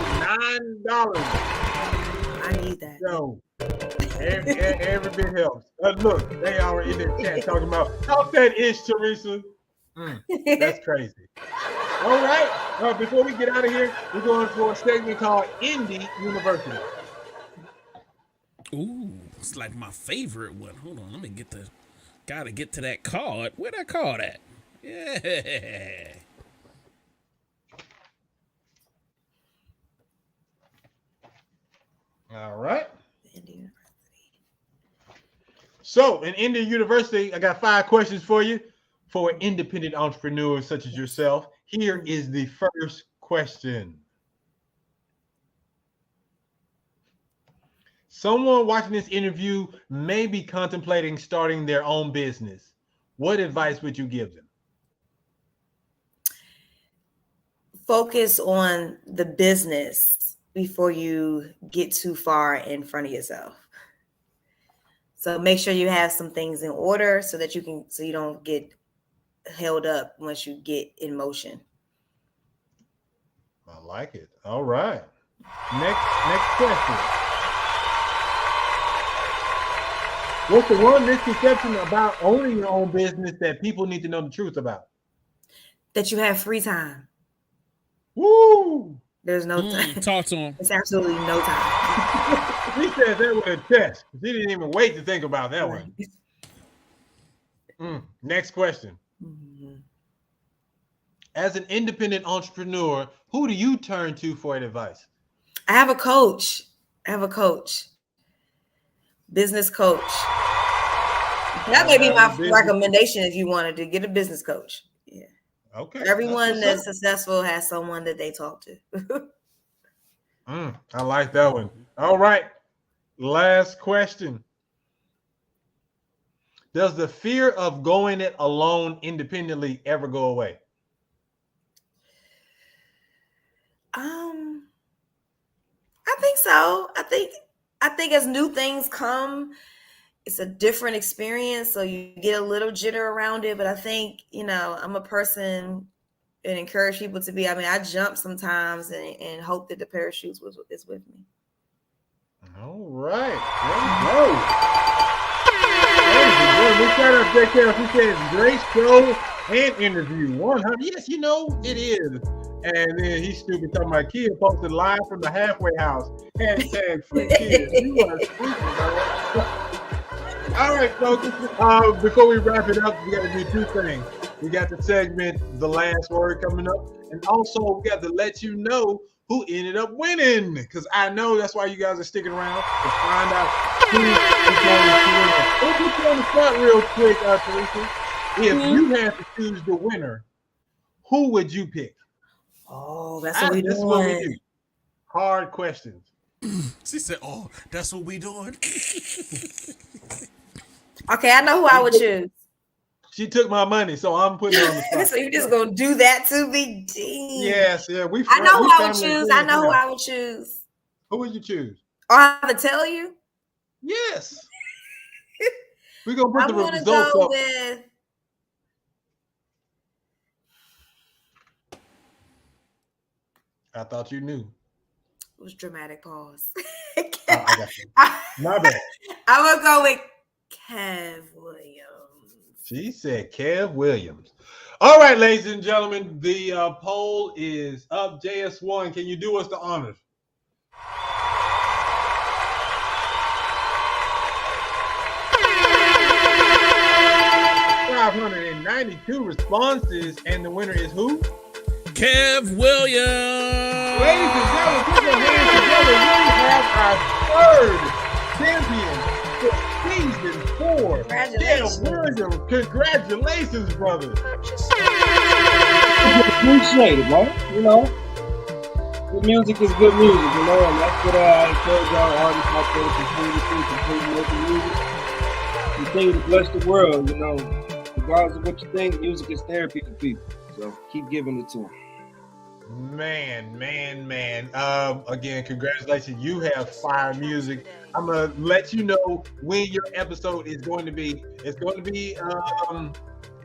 $9. I need that. So every bit helps. Look, they already in the chat talking about talk that ish, Teresa. That's crazy. All right. Before we get out of here, we're going for a segment called Indie University. Ooh, it's like my favorite one. Hold on, let me gotta get to that card. Where that card at? Yeah. All right. So in Indie University, I got 5 questions for you for independent entrepreneurs such as yourself. Here is the first question. Someone watching this interview may be contemplating starting their own business. What advice would you give them? Focus on the business before you get too far in front of yourself. So make sure you have some things in order so that you don't get held up once you get in motion. I like it. All right. Next question. What's the one misconception about owning your own business that people need to know the truth about? That you have free time. Woo! There's no time. Talk to him. It's absolutely no time. He said that with a test. He didn't even wait to think about that one. Next question. Mm-hmm. As an independent entrepreneur, who do you turn to for advice? I have a coach. Business coach. That may be my recommendation if you wanted to get a business coach. Yeah. Okay. Everyone that's successful has someone that they talk to. I like that one. All right. Last question. Does the fear of going it alone independently ever go away? I think so. I think as new things come, it's a different experience, so you get a little jitter around it. But I think, I'm a person and encourage people to be. I mean, I jump sometimes and hope that the parachute is with me. All right. There you go. We shout out JK. She says, great show and interview. 100. Yes, it is. And then he's stupid talking about kid posted live from the halfway house. Hashtag free kids. You are stupid, man. All right, folks. Before we wrap it up, we got to do two things. We got the segment, The Last Word, coming up. And also, we got to let you know who ended up winning. Because I know that's why you guys are sticking around to find out who is going to win. We'll put you on the spot real quick, Teresa. If you had to choose the winner, who would you pick? Oh, that's what we do. Hard questions. She said, "Oh, that's what we doing." Okay, I know who I would choose. She took my money, so I'm putting her on the spot. So you just gonna do that to me? Damn. Yes, yeah. I know who I would choose. I know who I would choose. Who would you choose? Or I have to tell you? Yes. We're gonna put the results go up. With... I thought you knew. It was dramatic pause. I got you. My bad. I'm gonna go with Kev Williams. She said Kev Williams. All right, ladies and gentlemen, the poll is up. JS1, can you do us the honors? 592 responses, and the winner is who? Kev Williams. Ladies and gentlemen, put your hands together. We have our third champion for season 4. Congratulations. Kev Williams. Congratulations, brother. Appreciate it, man. Good music is good music, and that's what I encourage our artists out there to continue making music. Continue to bless the world, Regardless of what you think, music is therapy for people. So keep giving it to them. Man. Again, congratulations. You have fire music. I'm going to let you know when your episode is going to be. It's going to be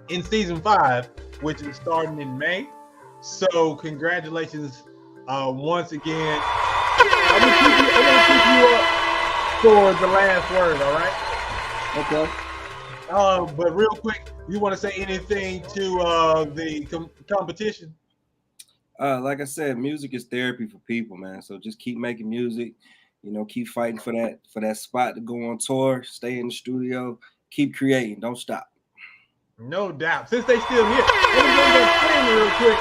in season 5, which is starting in May. So congratulations once again. I'm going to keep you up for the last word, all right? Okay. But real quick, you want to say anything to the competition? Like I said, music is therapy for people, man. So just keep making music, keep fighting for that spot to go on tour, stay in the studio, keep creating, don't stop. No doubt. Since they still here, let me go sing real quick.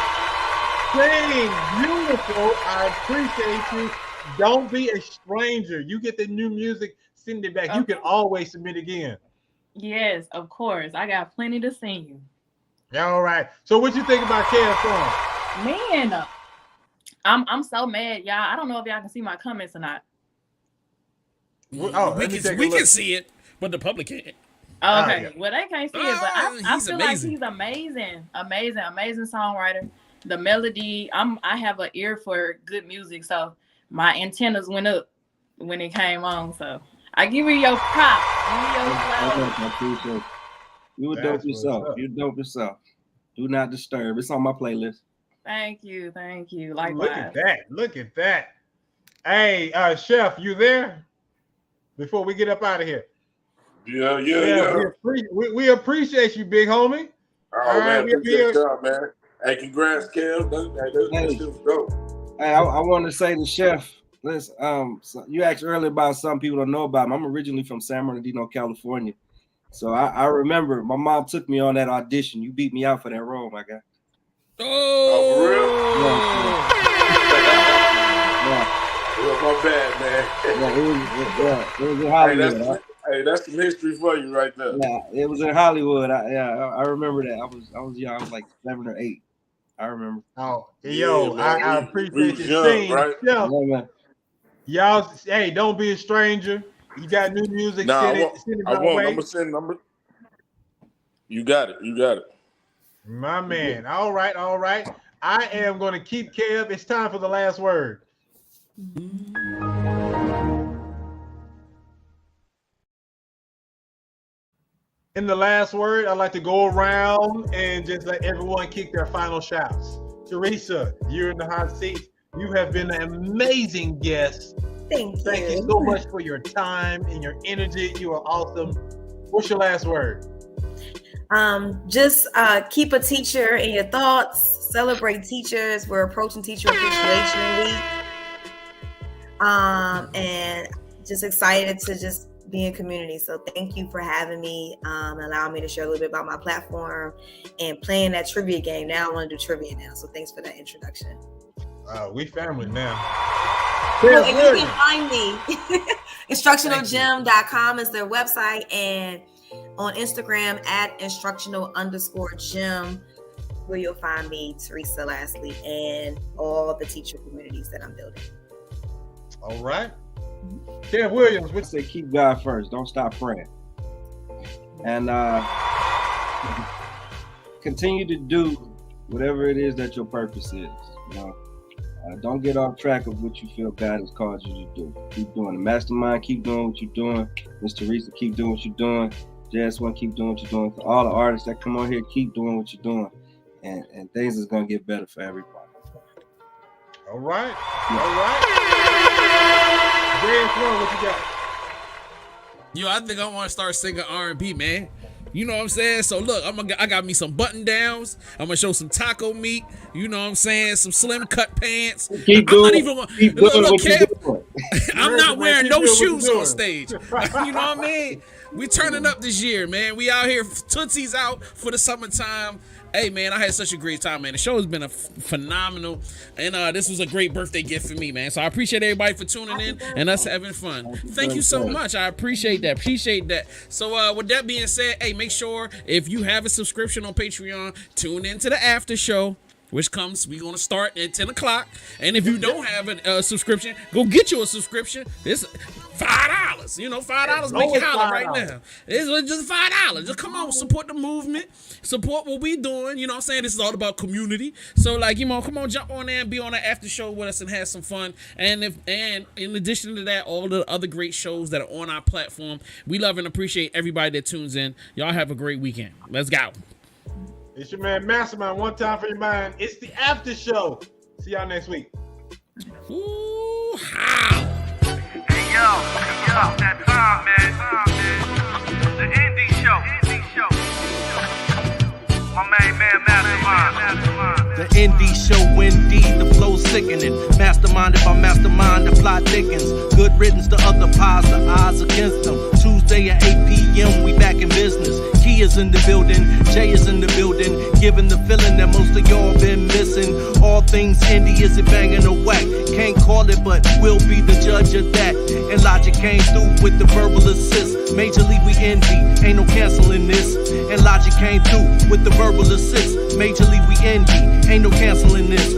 Sing beautiful. I appreciate you. Don't be a stranger. You get the new music, send it back. Okay. You can always submit again. Yes, of course. I got plenty to sing you. All right. So what you think about Kev's song? Man, I'm so mad, y'all. I don't know if y'all can see my comments or not. We can see it, but the public can't. Okay, well they can't see it, but I feel amazing. like he's amazing songwriter. The melody, I have an ear for good music, so my antennas went up when it came on. So I give you your props. Give me your flowers. You were dope yourself. You dope yourself. Do not disturb. It's on my playlist. Thank you. Likewise. Look at that. Hey, Chef, you there? Before we get up out of here. Yeah. We appreciate you, big homie. All right, man. Good job, man. Hey, congrats, Kev. That shit was dope. Hey, I want to say to Chef, listen, so you asked earlier about some people don't know about him. I'm originally from San Bernardino, California. So I remember my mom took me on that audition. You beat me out for that role, my guy. Oh, for real? Yeah. My bad, man. It was in Hollywood. Hey, that's some history for you right there. Yeah, it was in Hollywood. I remember that. I was young. I was like 7 or 8. I remember. Oh, yo, I appreciate you saying, right? Yeah, man. Y'all, hey, don't be a stranger. You got new music. Nah, send it my way. I'm gonna send number. You got it. My man. All right. I am going to keep Kev. It's time for the last word. In the last word, I'd like to go around and just let everyone kick their final shouts. Teresa, you're in the hot seat. You have been an amazing guest. Thank you so much for your time and your energy. You are awesome. What's your last word? Just keep a teacher in your thoughts. Celebrate teachers. We're approaching Teacher Appreciation Week. And just excited to just be in community. So thank you for having me, allowing me to share a little bit about my platform and playing that trivia game. Now I want to do trivia now. So thanks for that introduction. We family now. Well, and you can find me. Instructionalgym.com is their website, and on Instagram at instructional_gym, where you'll find me, Teresa Lasley, and all the teacher communities that I'm building. All right. Kev Williams, would say keep God first. Don't stop praying. And continue to do whatever it is that your purpose is. You know, don't get off track of what you feel God has called you to do. Keep doing it. Mastermind, keep doing what you're doing. Miss Teresa, keep doing what you're doing. JS1, keep doing what you're doing. For all the artists that come on here, keep doing what you're doing. And things is going to get better for everybody. All right. JS1, what you got? Yo, I think I want to start singing R&B, man. You know what I'm saying? So look, I got me some button downs. I'm gonna show some taco meat. You know what I'm saying? Some slim cut pants. I'm not wearing no shoes on stage. You know what I mean? We turning up this year, man. We out here, Tootsie's out for the summertime. Hey, man, I had such a great time, man. The show has been phenomenal, and this was a great birthday gift for me, man. So I appreciate everybody for tuning in and us having fun. Thank you so much. I appreciate that. So with that being said, hey, make sure if you have a subscription on Patreon, tune into the after show, which we're going to start at 10 o'clock. And if you don't have a subscription, go get you a subscription. It's $5. You know, $5 make you holler right now. It's just $5. Just come on, support the movement. Support what we doing. You know what I'm saying? This is all about community. So, like, you know, come on, jump on there and be on the after show with us and have some fun. And in addition to that, all the other great shows that are on our platform. We love and appreciate everybody that tunes in. Y'all have a great weekend. Let's go. It's your man Mastermind. One time for your mind. It's the after show. See y'all next week. Ooh, how? Hey yo, that time, man. The indie show. My main man Mastermind. The indie show, indeed, the flow sickening. Masterminded by mastermind, the plot thickens. Good riddance to other pies, the odds against them. Tuesday at 8 p.m., we back in business. Key is in the building, Jay is in the building. Giving the feeling that most of y'all been missing. All things indie, is it banging or whack? Can't call it, but we'll be the judge of that. And Logic came through with the verbal assist. Majorly we indie, ain't no canceling this. And Logic came through with the verbal assist. Majorly we indie, ain't no canceling this.